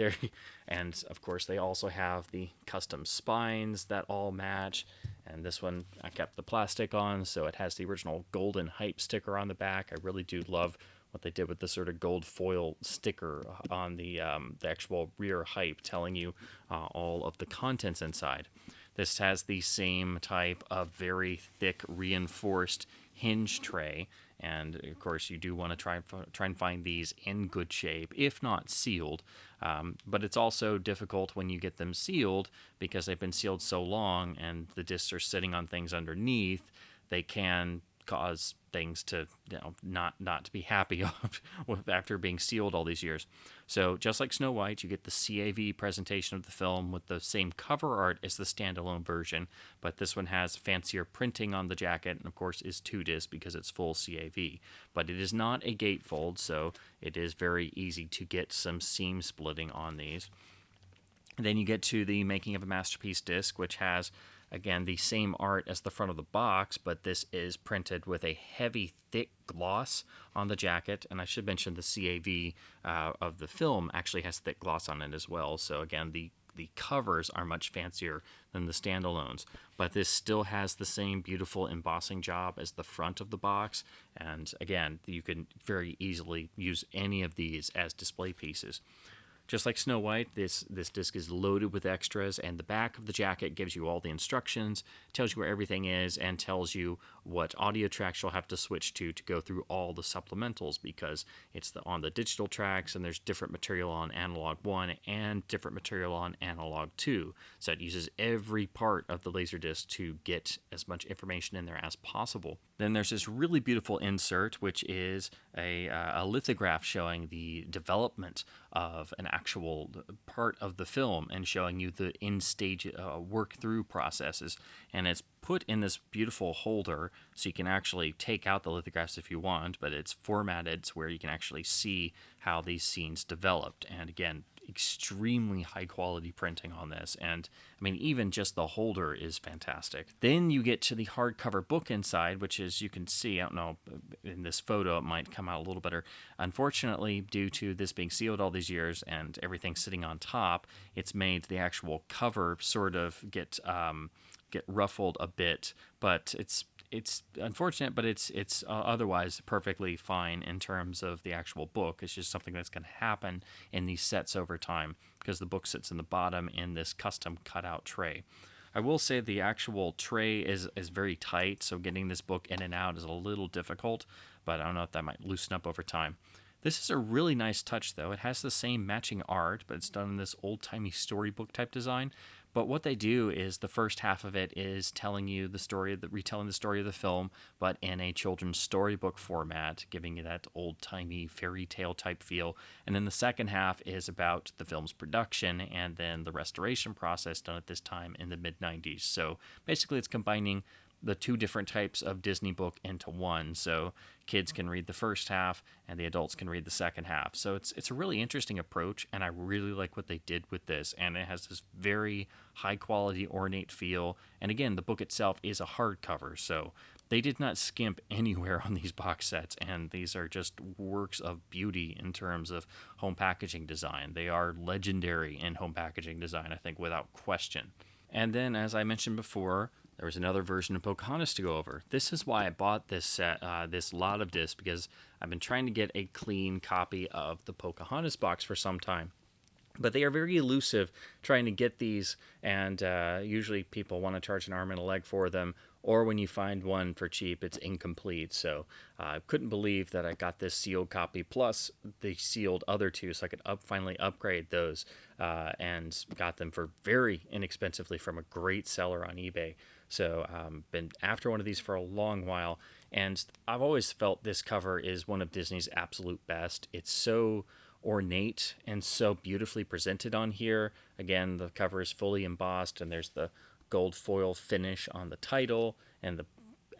And of course, they also have the custom spines that all match. And this one, I kept the plastic on, so it has the original golden hype sticker on the back. I really do love what they did with the sort of gold foil sticker on the actual rear hype, telling you all of the contents inside. This has the same type of very thick reinforced hinge tray, and of course you do want to try and find these in good shape, if not sealed. But it's also difficult when you get them sealed, because they've been sealed so long and the discs are sitting on things underneath. They can cause things to not to be happy after being sealed all these years. So just like Snow White, you get the CAV presentation of the film with the same cover art as the standalone version, but this one has fancier printing on the jacket, and of course is 2-disc because it's full CAV. But it is not a gatefold, so it is very easy to get some seam splitting on these. And then you get to the Making of a Masterpiece disc, which has, again, the same art as the front of the box, but this is printed with a heavy, thick gloss on the jacket. And I should mention the CAV of the film actually has thick gloss on it as well. So again, the covers are much fancier than the standalones, but this still has the same beautiful embossing job as the front of the box. And again, you can very easily use any of these as display pieces. Just like Snow White, this disc is loaded with extras, and the back of the jacket gives you all the instructions, tells you where everything is, and tells you what audio tracks you'll have to switch to go through all the supplementals, because it's on the digital tracks, and there's different material on Analog 1 and different material on Analog 2. So it uses every part of the Laserdisc to get as much information in there as possible. Then there's this really beautiful insert, which is a lithograph showing the development of an actual part of the film and showing you the in-stage work-through processes. And it's put in this beautiful holder, so you can actually take out the lithographs if you want, but it's formatted to where you can actually see how these scenes developed. And again, extremely high quality printing on this, and I mean, even just the holder is fantastic. Then you get to the hardcover book inside, which is, you can see, I don't know, in this photo it might come out a little better. Unfortunately, due to this being sealed all these years and everything sitting on top, it's made the actual cover sort of get ruffled a bit, but it's unfortunate, but it's otherwise perfectly fine in terms of the actual book. It's just something that's going to happen in these sets over time, because the book sits in the bottom in this custom cutout tray. I will say the actual tray is very tight, so getting this book in and out is a little difficult, but I don't know if that might loosen up over time. This is a really nice touch, though. It has the same matching art, but it's done in this old-timey storybook type design. But what they do is the first half of it is telling you the story, retelling the story of the film, but in a children's storybook format, giving you that old-timey fairy tale type feel. And then the second half is about the film's production and then the restoration process done at this time in the mid-90s. So basically it's combining the two different types of Disney book into one, so kids can read the first half and the adults can read the second half. So it's a really interesting approach, and I really like what they did with this, and it has this very high quality ornate feel. And again, the book itself is a hardcover, so They did not skimp anywhere on these box sets, and these are just works of beauty in terms of home packaging design. They are legendary in home packaging design, I think, without question. And then, as I mentioned before, there was another version of Pocahontas to go over. This is why I bought this set, this lot of discs, because I've been trying to get a clean copy of the Pocahontas box for some time. But they are very elusive trying to get these, and usually people want to charge an arm and a leg for them, or when you find one for cheap, it's incomplete. So I couldn't believe that I got this sealed copy plus the sealed other two, so I could finally upgrade those, and got them for very inexpensively from a great seller on eBay. So been after one of these for a long while, and I've always felt this cover is one of Disney's absolute best. It's so ornate and so beautifully presented on here. Again, the cover is fully embossed, and there's the gold foil finish on the title, and the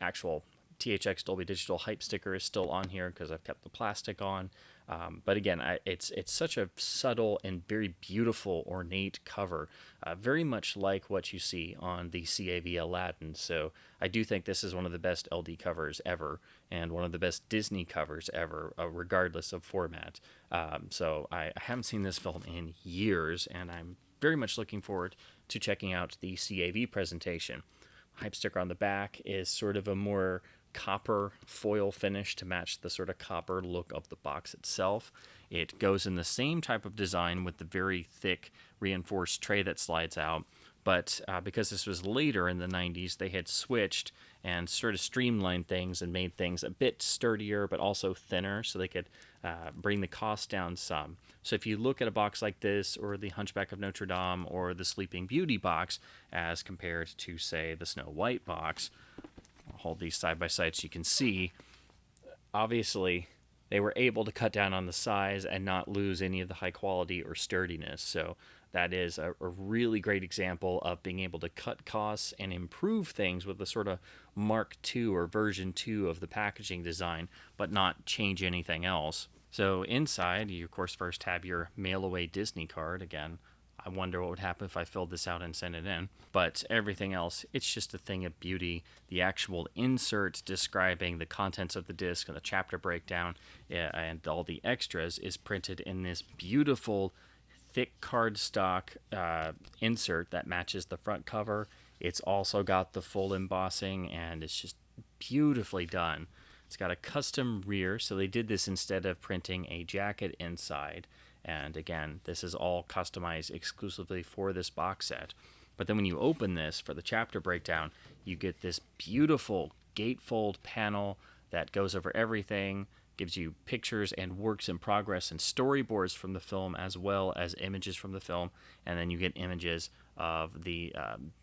actual THX Dolby Digital hype sticker is still on here because I've kept the plastic on. But again, it's such a subtle and very beautiful, ornate cover, very much like what you see on the CAV Aladdin. So I do think this is one of the best LD covers ever, and one of the best Disney covers ever, regardless of format. So I haven't seen this film in years, and I'm very much looking forward to checking out the CAV presentation. Hype sticker on the back is sort of a more copper foil finish to match the sort of copper look of the box itself. It goes in the same type of design with the very thick reinforced tray that slides out, but because this was later in the 90s, they had switched and sort of streamlined things and made things a bit sturdier but also thinner, so they could bring the cost down some. So if you look at a box like this, or the Hunchback of Notre Dame, or the Sleeping Beauty box, as compared to, say, the Snow White box, I'll hold these side by side so you can see, obviously they were able to cut down on the size and not lose any of the high quality or sturdiness. So that is a really great example of being able to cut costs and improve things with the sort of Mark II or version 2 of the packaging design, but not change anything else. So inside, you of course first have your mail away Disney card. Again, I wonder what would happen if I filled this out and sent it in. But everything else, it's just a thing of beauty. The actual insert describing the contents of the disc and the chapter breakdown and all the extras is printed in this beautiful thick cardstock insert that matches the front cover. It's also got the full embossing, and it's just beautifully done. It's got a custom rear, so they did this instead of printing a jacket inside. And again, this is all customized exclusively for this box set. But then when you open this for the chapter breakdown, you get this beautiful gatefold panel that goes over everything, gives you pictures and works in progress and storyboards from the film, as well as images from the film. And then you get images of the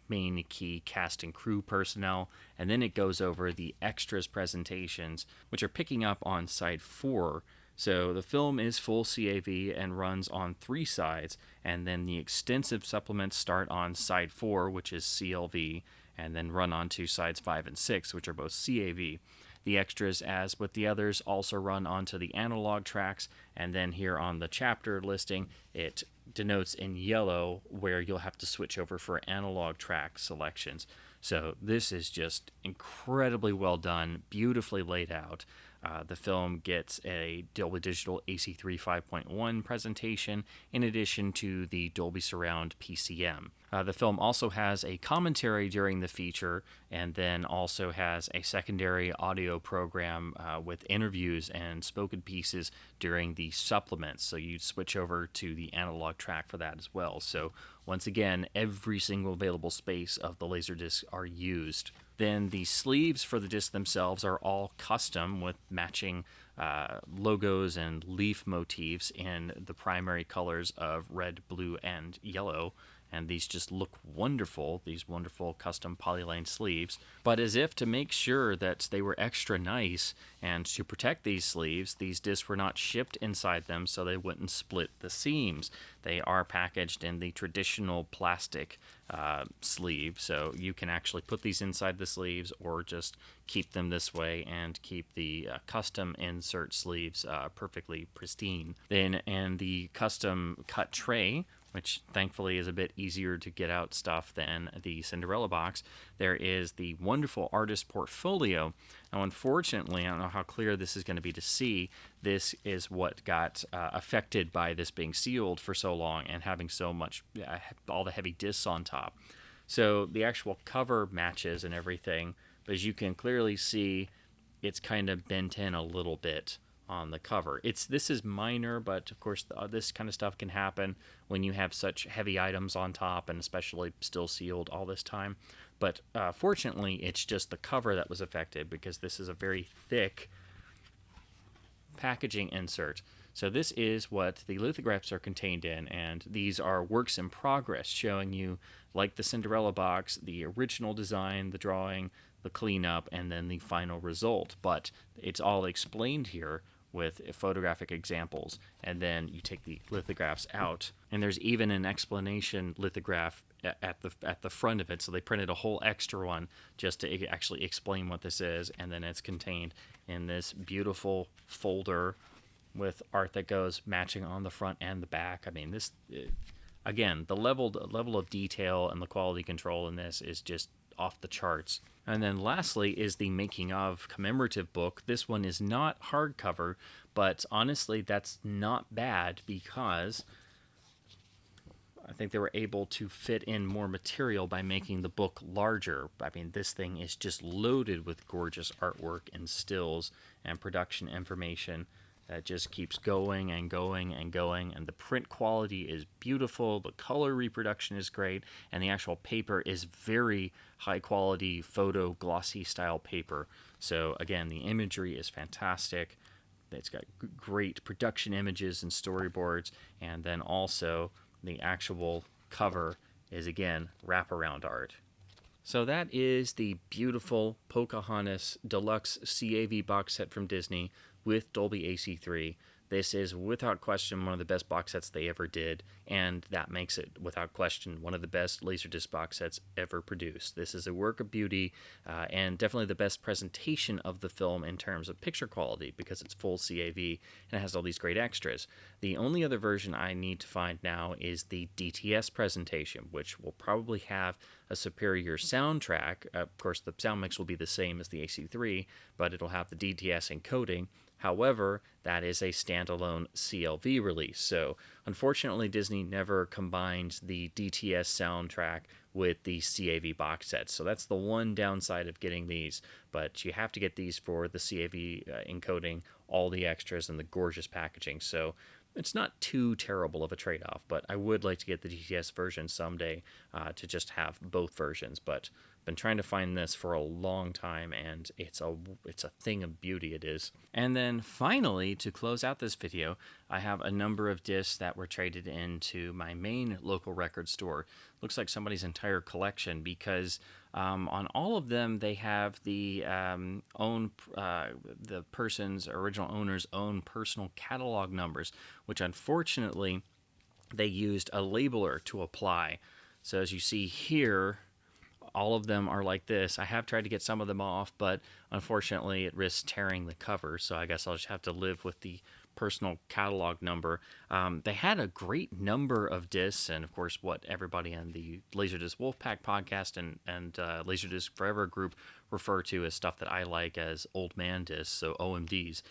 main key cast and crew personnel. And then it goes over the extras presentations, which are picking up on side 4. So the film is full CAV and runs on 3 sides, and then the extensive supplements start on side 4, which is CLV, and then run on to sides 5 and 6, which are both CAV. The extras, as with the others, also run onto the analog tracks, and then here on the chapter listing, it denotes in yellow where you'll have to switch over for analog track selections. So this is just incredibly well done, beautifully laid out. The film gets a Dolby Digital AC3 5.1 presentation in addition to the Dolby Surround PCM. The film also has a commentary during the feature, and then also has a secondary audio program with interviews and spoken pieces during the supplements. So you switch over to the analog track for that as well. So once again, every single available space of the Laserdisc are used. Then the sleeves for the disc themselves are all custom with matching logos and leaf motifs in the primary colors of red, blue, and yellow. And these just look wonderful, these wonderful custom polyline sleeves. But as if to make sure that they were extra nice and to protect these sleeves, these discs were not shipped inside them so they wouldn't split the seams. They are packaged in the traditional plastic sleeve, so you can actually put these inside the sleeves or just keep them this way and keep the custom insert sleeves perfectly pristine. Then in the custom cut tray, which thankfully is a bit easier to get out stuff than the Cinderella box. There is the wonderful artist portfolio. Now, unfortunately, I don't know how clear this is going to be to see. This is what got affected by this being sealed for so long and having so much, all the heavy discs on top. So the actual cover matches and everything, but as you can clearly see, it's kind of bent in a little bit on the cover. This is minor, but of course this kind of stuff can happen when you have such heavy items on top, and especially still sealed all this time. But fortunately, it's just the cover that was affected, because this is a very thick packaging insert. So this is what the lithographs are contained in, and these are works in progress, showing you, like the Cinderella box, the original design, the drawing, the cleanup, and then the final result. But it's all explained here with photographic examples, and then you take the lithographs out, and there's even an explanation lithograph at the front of it. So they printed a whole extra one just to actually explain what this is, and then it's contained in this beautiful folder with art that goes matching on the front and the back. I mean, this again, the level of detail and the quality control in this is just off the charts. And then lastly is the making of commemorative book. This one is not hardcover, but honestly that's not bad, because I think they were able to fit in more material by making the book larger. I mean, this thing is just loaded with gorgeous artwork and stills and production information that just keeps going and going and going, and the print quality is beautiful, the color reproduction is great, and the actual paper is very high quality photo glossy style paper. So again, the imagery is fantastic. It's got great production images and storyboards, and then also the actual cover is again wraparound art. So that is the beautiful Pocahontas Deluxe CAV box set from Disney with Dolby AC3. This is without question one of the best box sets they ever did, and that makes it without question one of the best Laserdisc box sets ever produced. This is a work of beauty, and definitely the best presentation of the film in terms of picture quality, because it's full CAV and it has all these great extras. The only other version I need to find now is the DTS presentation, which will probably have a superior soundtrack. Of course, the sound mix will be the same as the AC3, but it'll have the DTS encoding. However, that is a standalone CLV release. So unfortunately, Disney never combined the DTS soundtrack with the CAV box sets. So that's the one downside of getting these. But you have to get these for the CAV encoding, all the extras, and the gorgeous packaging. So it's not too terrible of a trade-off, but I would like to get the DTS version someday to just have both versions. But been trying to find this for a long time, and it's a thing of beauty, it is. And then finally, to close out this video, I have a number of discs that were traded into my main local record store. Looks like somebody's entire collection, because on all of them they have the the person's original owner's own personal catalog numbers, which unfortunately they used a labeler to apply. So as you see here, all of them are like this. I have tried to get some of them off, but unfortunately it risks tearing the cover, so I guess I'll just have to live with the personal catalog number. They had a great number of discs, and of course what everybody in the Laserdisc Wolfpack podcast and Laserdisc Forever group refer to as stuff that I like as old man discs, so OMDs.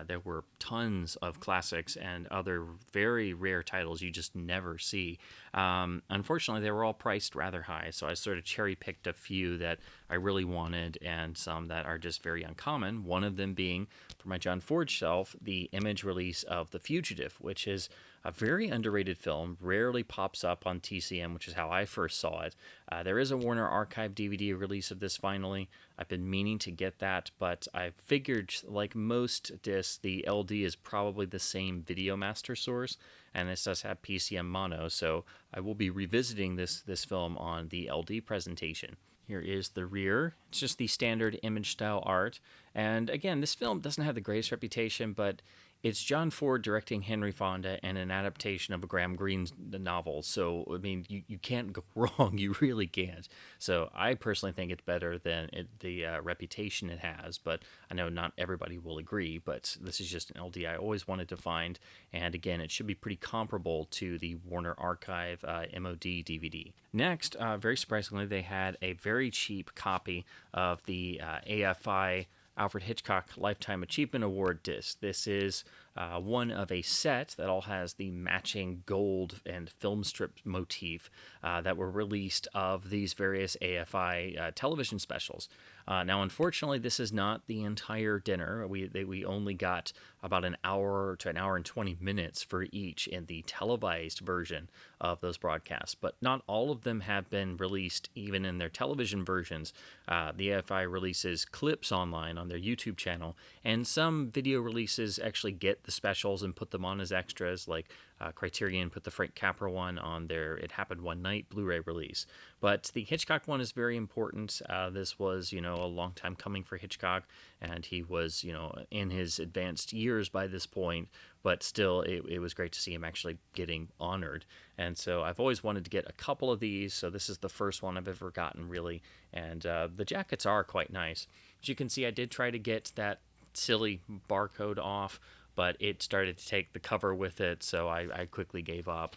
There were tons of classics and other very rare titles you just never see. Unfortunately, they were all priced rather high, so I sort of cherry-picked a few that I really wanted and some that are just very uncommon, one of them being, for my John Ford shelf, the image release of The Fugitive, which is a very underrated film, rarely pops up on TCM, which is how I first saw it. There is a Warner Archive DVD release of this finally. I've been meaning to get that, but I figured, like most discs, the LD is probably the same Video Master source, and this does have PCM mono, so I will be revisiting this film on the LD presentation. Here is the rear. It's just the standard image style art. And again, this film doesn't have the greatest reputation, but It's John Ford directing Henry Fonda and an adaptation of a Graham Greene novel. So, I mean, you can't go wrong. You really can't. So, I personally think it's better than the reputation it has. But I know not everybody will agree. But this is just an LD I always wanted to find. And again, it should be pretty comparable to the Warner Archive MOD DVD. Next, very surprisingly, they had a very cheap copy of the AFI Alfred Hitchcock Lifetime Achievement Award disc. This is one of a set that all has the matching gold and film strip motif that were released of these various AFI television specials. Now, unfortunately, this is not the entire dinner. We only got about an hour to an hour and 20 minutes for each in the televised version of those broadcasts, but not all of them have been released even in their television versions. The AFI releases clips online on their YouTube channel, and some video releases actually get the specials and put them on as extras, like Criterion put the Frank Capra one on their It Happened One Night Blu-ray release. But the Hitchcock one is very important. This was, a long time coming for Hitchcock, and he was, in his advanced years by this point, but still it was great to see him actually getting honored. And so I've always wanted to get a couple of these, so this is the first one I've ever gotten, really. And the jackets are quite nice. As you can see, I did try to get that silly barcode off, but it started to take the cover with it, so I quickly gave up.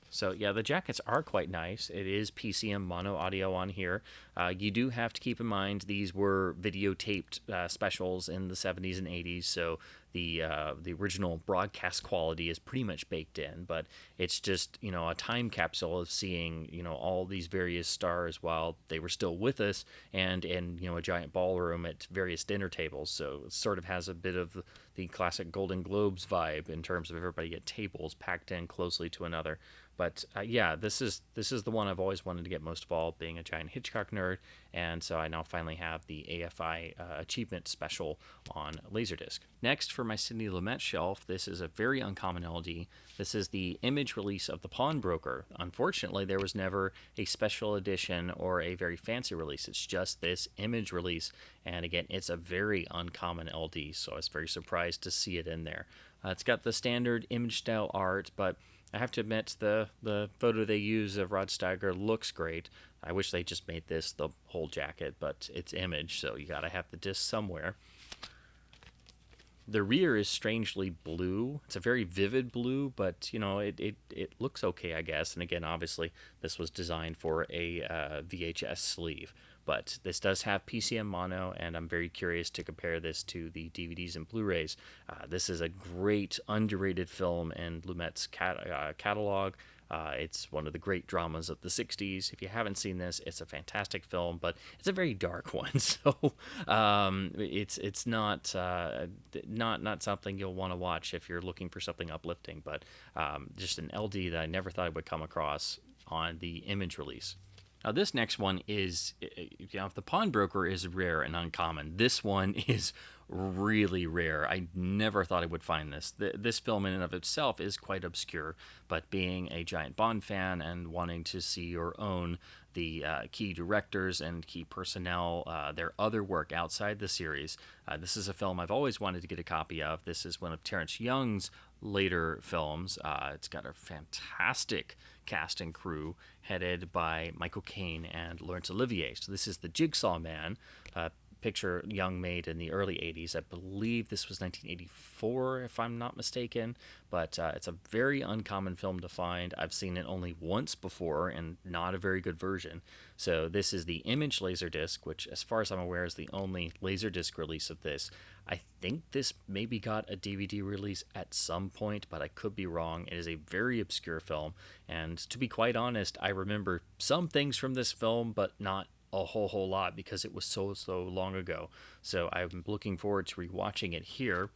So yeah, the jackets are quite nice. It is PCM mono audio on here. You do have to keep in mind these were videotaped specials in the 70s and 80s, so the original broadcast quality is pretty much baked in. But it's just a time capsule of seeing all these various stars while they were still with us, and in a giant ballroom at various dinner tables. So it sort of has a bit of the classic Golden Globes vibe in terms of everybody at tables packed in closely to another. But yeah, this is the one I've always wanted to get most of all, being a giant Hitchcock nerd, and so I now finally have the AFI Achievement Special on Laserdisc. Next, for my Sidney Lumet shelf, this is a very uncommon LD. This is the image release of The Pawnbroker. Unfortunately, there was never a special edition or a very fancy release. It's just this image release, and again, it's a very uncommon LD, so I was very surprised to see it in there. It's got the standard image style art, but I have to admit the photo they use of Rod Steiger looks great. I wish they just made this the whole jacket, but it's image, so you gotta have the disc somewhere. The rear is strangely blue. It's a very vivid blue, but it looks okay, I guess. And again, obviously, this was designed for a VHS sleeve. But this does have PCM mono, and I'm very curious to compare this to the DVDs and Blu-rays. This is a great, underrated film in Lumet's catalog. It's one of the great dramas of the 60s. If you haven't seen this, it's a fantastic film, but it's a very dark one. So it's not something you'll want to watch if you're looking for something uplifting, but just an LD that I never thought I would come across on the image release. Now, this next one is, if the Pawnbroker is rare and uncommon, this one is really rare. I never thought I would find this. This film in and of itself is quite obscure, but being a giant Bond fan and wanting to see or own the key directors and key personnel, their other work outside the series, this is a film I've always wanted to get a copy of. This is one of Terrence Young's later films. It's got a fantastic cast and crew headed by Michael Caine and Laurence Olivier. So this is The Jigsaw Man, picture Young made in the early 80s. I believe this was 1984, if I'm not mistaken, but it's a very uncommon film to find. I've seen it only once before, and not a very good version. So this is the Image Laserdisc, which, as far as I'm aware, is the only Laserdisc release of this. I think this maybe got a DVD release at some point, but I could be wrong. It is a very obscure film, and to be quite honest, I remember some things from this film, but not a whole lot because it was so long ago. So I'm looking forward to rewatching it here.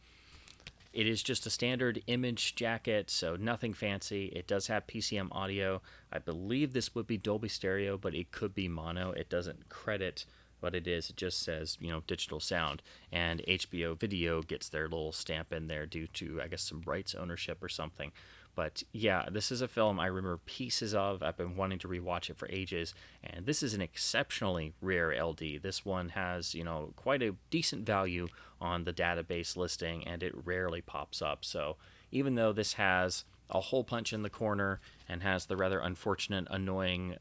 It is just a standard image jacket, so nothing fancy. It does have PCM audio. I believe this would be Dolby Stereo, but it could be mono. It doesn't credit what it is. It just says, digital sound. And HBO Video gets their little stamp in there due to, I guess, some rights ownership or something. But yeah, this is a film I remember pieces of. I've been wanting to rewatch it for ages, and this is an exceptionally rare LD. This one has, quite a decent value on the database listing, and it rarely pops up. So even though this has a hole punch in the corner and has the rather unfortunate, annoying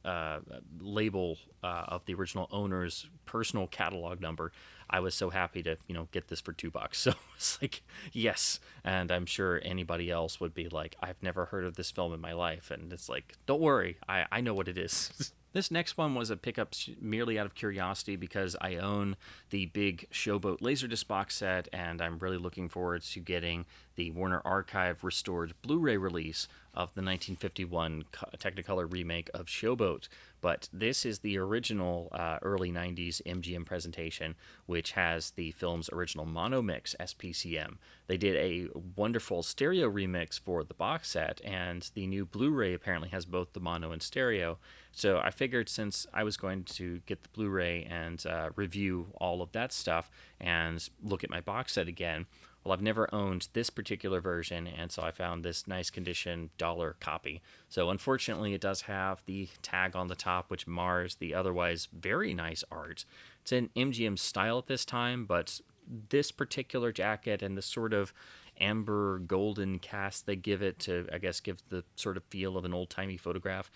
label of the original owner's personal catalog number, I was so happy to get this for $2. So it's like, yes. And I'm sure anybody else would be like, I've never heard of this film in my life, and it's like, don't worry, I know what it is. This next one was a pickup merely out of curiosity because I own the big Showboat Laserdisc box set, and I'm really looking forward to getting the Warner Archive restored Blu-ray release of the 1951 Technicolor remake of Showboat. But this is the original early 90s MGM presentation, which has the film's original mono mix SPCM. They did a wonderful stereo remix for the box set, and the new Blu-ray apparently has both the mono and stereo. So I figured since I was going to get the Blu-ray and review all of that stuff and look at my box set again, well, I've never owned this particular version, and so I found this nice condition dollar copy. So unfortunately, it does have the tag on the top, which mars the otherwise very nice art. It's in MGM style at this time, but this particular jacket and the sort of amber golden cast they give it to, I guess, give the sort of feel of an old-timey photograph,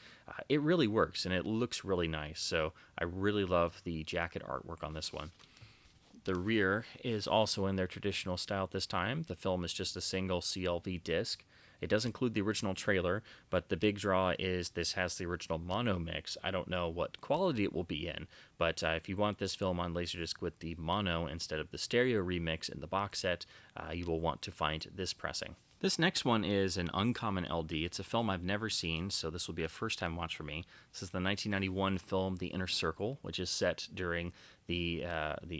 it really works, and it looks really nice. So I really love the jacket artwork on this one. The rear is also in their traditional style at this time. The film is just a single CLV disc. It does include the original trailer, but the big draw is this has the original mono mix. I don't know what quality it will be in, but if you want this film on Laserdisc with the mono instead of the stereo remix in the box set, you will want to find this pressing. This next one is an uncommon LD. It's a film I've never seen, so this will be a first-time watch for me. This is the 1991 film The Inner Circle, which is set during the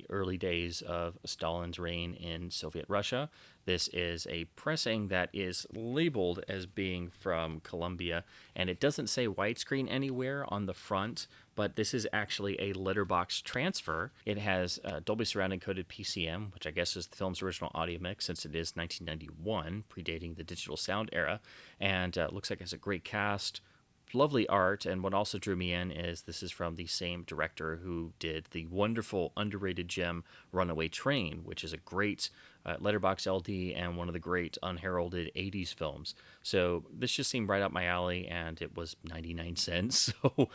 early days of Stalin's reign in Soviet Russia. This is a pressing that is labeled as being from Colombia, and it doesn't say widescreen anywhere on the front, but this is actually a letterbox transfer. It has Dolby Surround encoded PCM, which I guess is the film's original audio mix since it is 1991, predating the digital sound era, and looks like it has a great cast, lovely art, and what also drew me in is this is from the same director who did the wonderful underrated gem Runaway Train, which is a great letterbox LD and one of the great unheralded 80s films. So this just seemed right up my alley, and it was 99 cents, so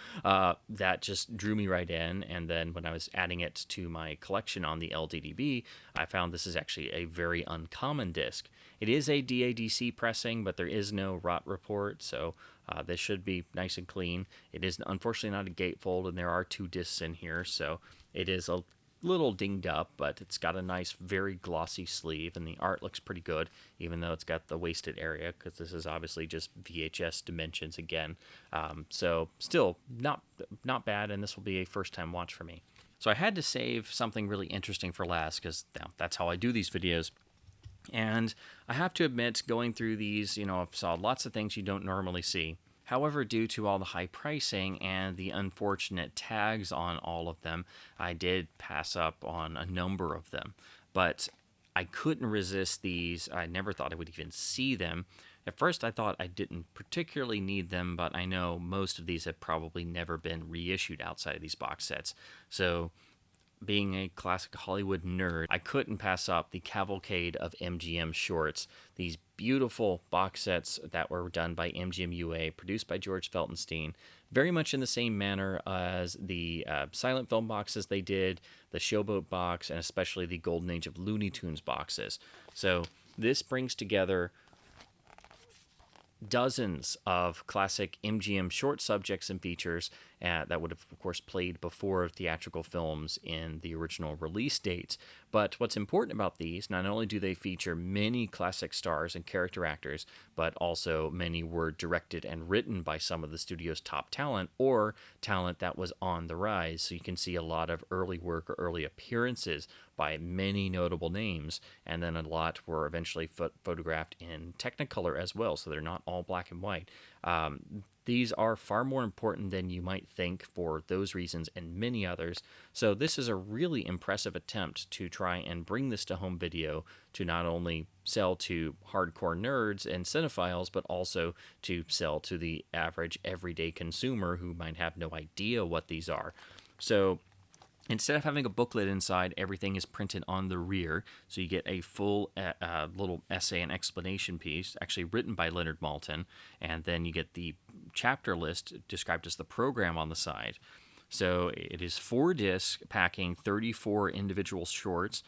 that just drew me right in. And then when I was adding it to my collection on the LDDB, I found this is actually a very uncommon disc. It is a DADC pressing, but there is no rot report, so this should be nice and clean. It is unfortunately not a gatefold, and there are 2 discs in here, so it is a little dinged up, but it's got a nice, very glossy sleeve, and the art looks pretty good, even though it's got the wasted area, because this is obviously just VHS dimensions again. So still not bad, and this will be a first-time watch for me. So I had to save something really interesting for last, because that's how I do these videos. And I have to admit, going through these, I've saw lots of things you don't normally see. However, due to all the high pricing and the unfortunate tags on all of them, I did pass up on a number of them. But I couldn't resist these. I never thought I would even see them. At first, I thought I didn't particularly need them, but I know most of these have probably never been reissued outside of these box sets. So being a classic Hollywood nerd, I couldn't pass up the cavalcade of MGM shorts, these beautiful box sets that were done by MGM UA, produced by George Feltenstein, very much in the same manner as the silent film boxes they did, the Showboat box, and especially the Golden Age of Looney Tunes boxes. So this brings together dozens of classic MGM short subjects and features that would have, of course, played before theatrical films in the original release dates. But what's important about these, not only do they feature many classic stars and character actors, but also many were directed and written by some of the studio's top talent or talent that was on the rise. So you can see a lot of early work or early appearances by many notable names, and then a lot were eventually photographed in Technicolor as well, so they're not all black and white. These are far more important than you might think for those reasons and many others. So this is a really impressive attempt to try and bring this to home video to not only sell to hardcore nerds and cinephiles, but also to sell to the average everyday consumer who might have no idea what these are. So Instead of having a booklet inside, everything is printed on the rear. So you get a full little essay and explanation piece, actually written by Leonard Maltin. And then you get the chapter list described as the program on the side. So it is 4 discs packing 34 individual shorts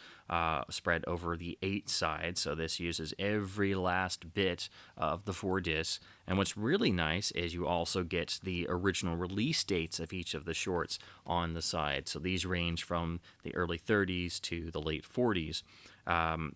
spread over the 8 sides. So this uses every last bit of the 4 discs. And what's really nice is you also get the original release dates of each of the shorts on the side. So these range from the early 30s to the late 40s.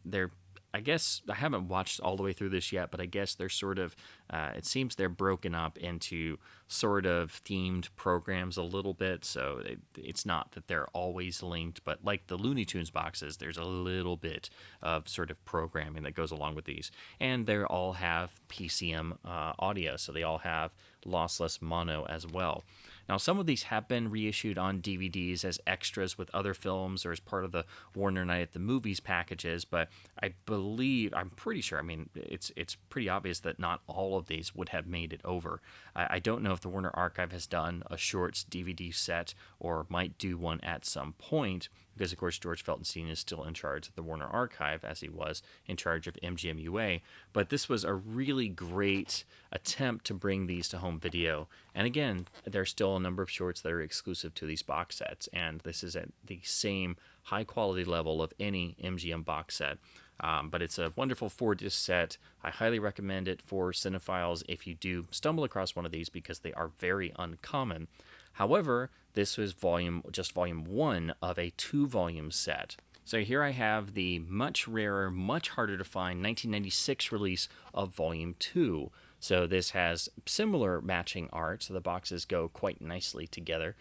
They're I guess I haven't watched all the way through this yet, but I guess they're sort of, it seems they're broken up into sort of themed programs a little bit. So it's not that they're always linked, but like the Looney Tunes boxes, there's a little bit of sort of programming that goes along with these. And they all have PCM audio, so they all have lossless mono as well. Now, some of these have been reissued on DVDs as extras with other films or as part of the Warner Night at the Movies packages, but I'm pretty sure, I mean, it's pretty obvious that not all of these would have made it over. I don't know if the Warner Archive has done a shorts DVD set or might do one at some point, because of course George Feltenstein is still in charge of the Warner Archive as he was in charge of MGM-UA. But this was a really great attempt to bring these to home video. And again, there's still a number of shorts that are exclusive to these box sets, and this is at the same high quality level of any MGM box set. But it's a wonderful 4-disc set. I highly recommend it for cinephiles if you do stumble across one of these, because they are very uncommon. However, this was volume 1 of a 2-volume set. So here I have the much rarer, much harder to find 1996 release of volume 2. So this has similar matching art, so the boxes go quite nicely together.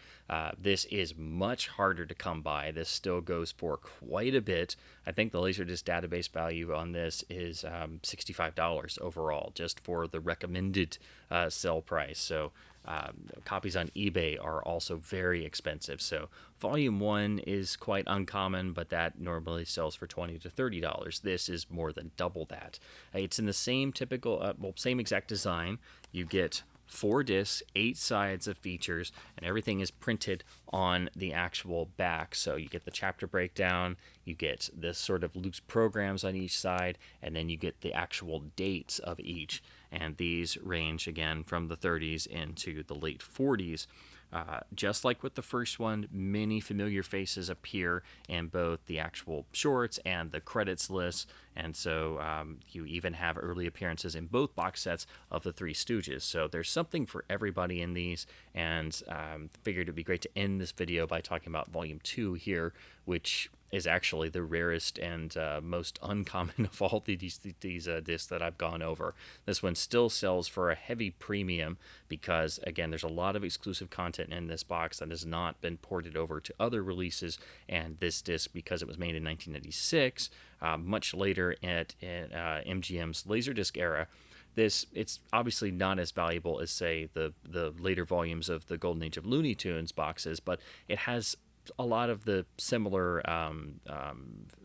This is much harder to come by. This still goes for quite a bit. I think the Laserdisc database value on this is $65 overall, just for the recommended sell price. So copies on eBay are also very expensive. So volume 1 is quite uncommon, but that normally sells for $20 to $30. This is more than double that. It's in the same typical, same exact design. You get 4 discs, 8 sides of features, and everything is printed on the actual back. So you get the chapter breakdown, you get this sort of loose programs on each side, and then you get the actual dates of each. And these range again from the 30s into the late 40s. Just like with the first one, many familiar faces appear in both the actual shorts and the credits list, and so you even have early appearances in both box sets of the Three Stooges. So there's something for everybody in these, and figured it'd be great to end this video by talking about Volume 2 here, which is actually the rarest and most uncommon of all these discs that I've gone over. This one still sells for a heavy premium because, again, there's a lot of exclusive content in this box that has not been ported over to other releases, and this disc, because it was made in 1996, much later at MGM's Laserdisc era, it's obviously not as valuable as, say, the later volumes of the Golden Age of Looney Tunes boxes, but it has a lot of the similar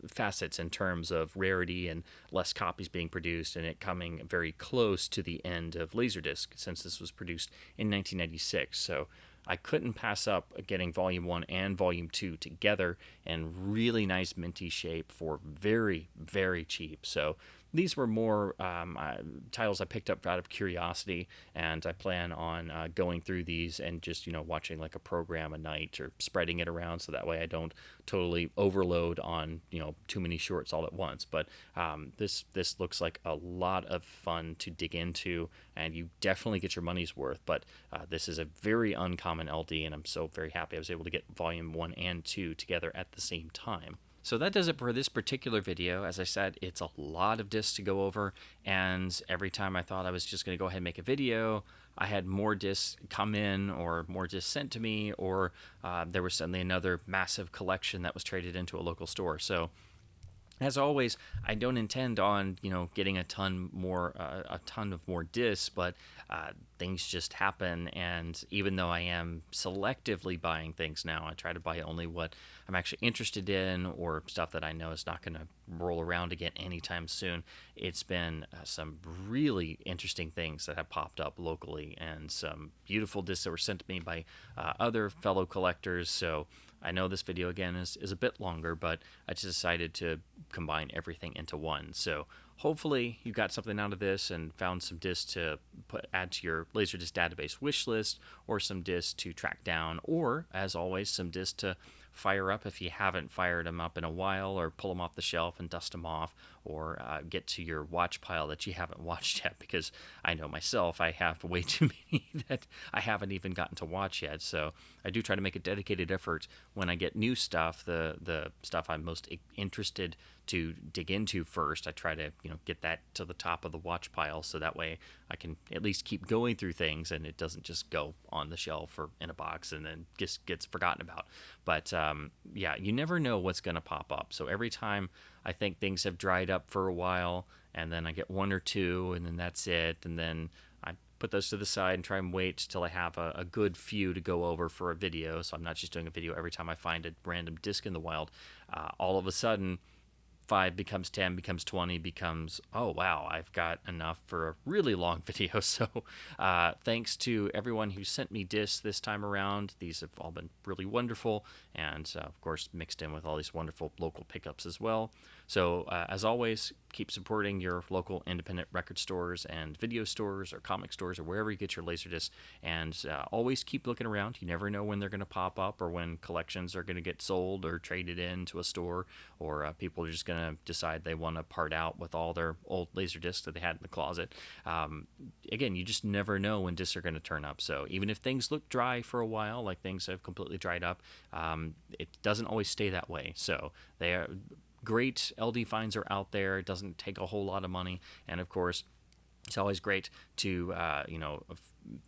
facets in terms of rarity and less copies being produced, and it coming very close to the end of Laserdisc, since this was produced in 1996. So I couldn't pass up getting Volume 1 and Volume 2 together in really nice minty shape for very, very cheap. So these were more titles I picked up out of curiosity, and I plan on going through these and just, watching like a program a night or spreading it around, so that way I don't totally overload on, too many shorts all at once. But this looks like a lot of fun to dig into, and you definitely get your money's worth. But this is a very uncommon LD, and I'm so very happy I was able to get Volume 1 and 2 together at the same time. So that does it for this particular video. As I said, it's a lot of discs to go over, and every time I thought I was just going to go ahead and make a video, I had more discs come in or more discs sent to me, or there was suddenly another massive collection that was traded into a local store. So as always, I don't intend on getting a ton of more discs, but things just happen. And even though I am selectively buying things now, I try to buy only what I'm actually interested in, or stuff that I know is not going to roll around again anytime soon. It's been some really interesting things that have popped up locally, and some beautiful discs that were sent to me by other fellow collectors. So I know this video again is a bit longer, but I just decided to combine everything into one. So hopefully you got something out of this and found some discs to add to your Laserdisc database wish list, or some discs to track down, or as always, some discs to fire up if you haven't fired them up in a while, or pull them off the shelf and dust them off, or get to your watch pile that you haven't watched yet, because I know myself, I have way too many that I haven't even gotten to watch yet. So I do try to make a dedicated effort when I get new stuff, the stuff I'm most interested to dig into first. I try to get that to the top of the watch pile, so that way I can at least keep going through things and it doesn't just go on the shelf or in a box and then just gets forgotten about. But yeah, you never know what's going to pop up. So every time I think things have dried up for a while, and then I get one or two, and then that's it, and then I put those to the side and try and wait till I have a good few to go over for a video. So I'm not just doing a video every time I find a random disc in the wild. All of a sudden, 5 becomes 10, becomes 20, becomes, oh wow, I've got enough for a really long video. So thanks to everyone who sent me discs this time around. These have all been really wonderful, and of course mixed in with all these wonderful local pickups as well. So as always, keep supporting your local independent record stores and video stores or comic stores or wherever you get your Laserdiscs, and always keep looking around. You never know when they're going to pop up, or when collections are going to get sold or traded into a store, or people are just going to decide they want to part out with all their old Laserdiscs that they had in the closet. Again, you just never know when discs are going to turn up. So even if things look dry for a while, like things have completely dried up, it doesn't always stay that way. So they are great. LD finds are out there. It doesn't take a whole lot of money, and of course, it's always great to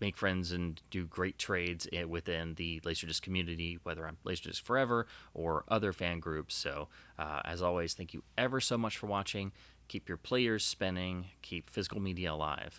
make friends and do great trades within the Laserdisc community, whether I'm Laserdisc Forever or other fan groups. So as always, thank you ever so much for watching. Keep your players spinning. Keep physical media alive.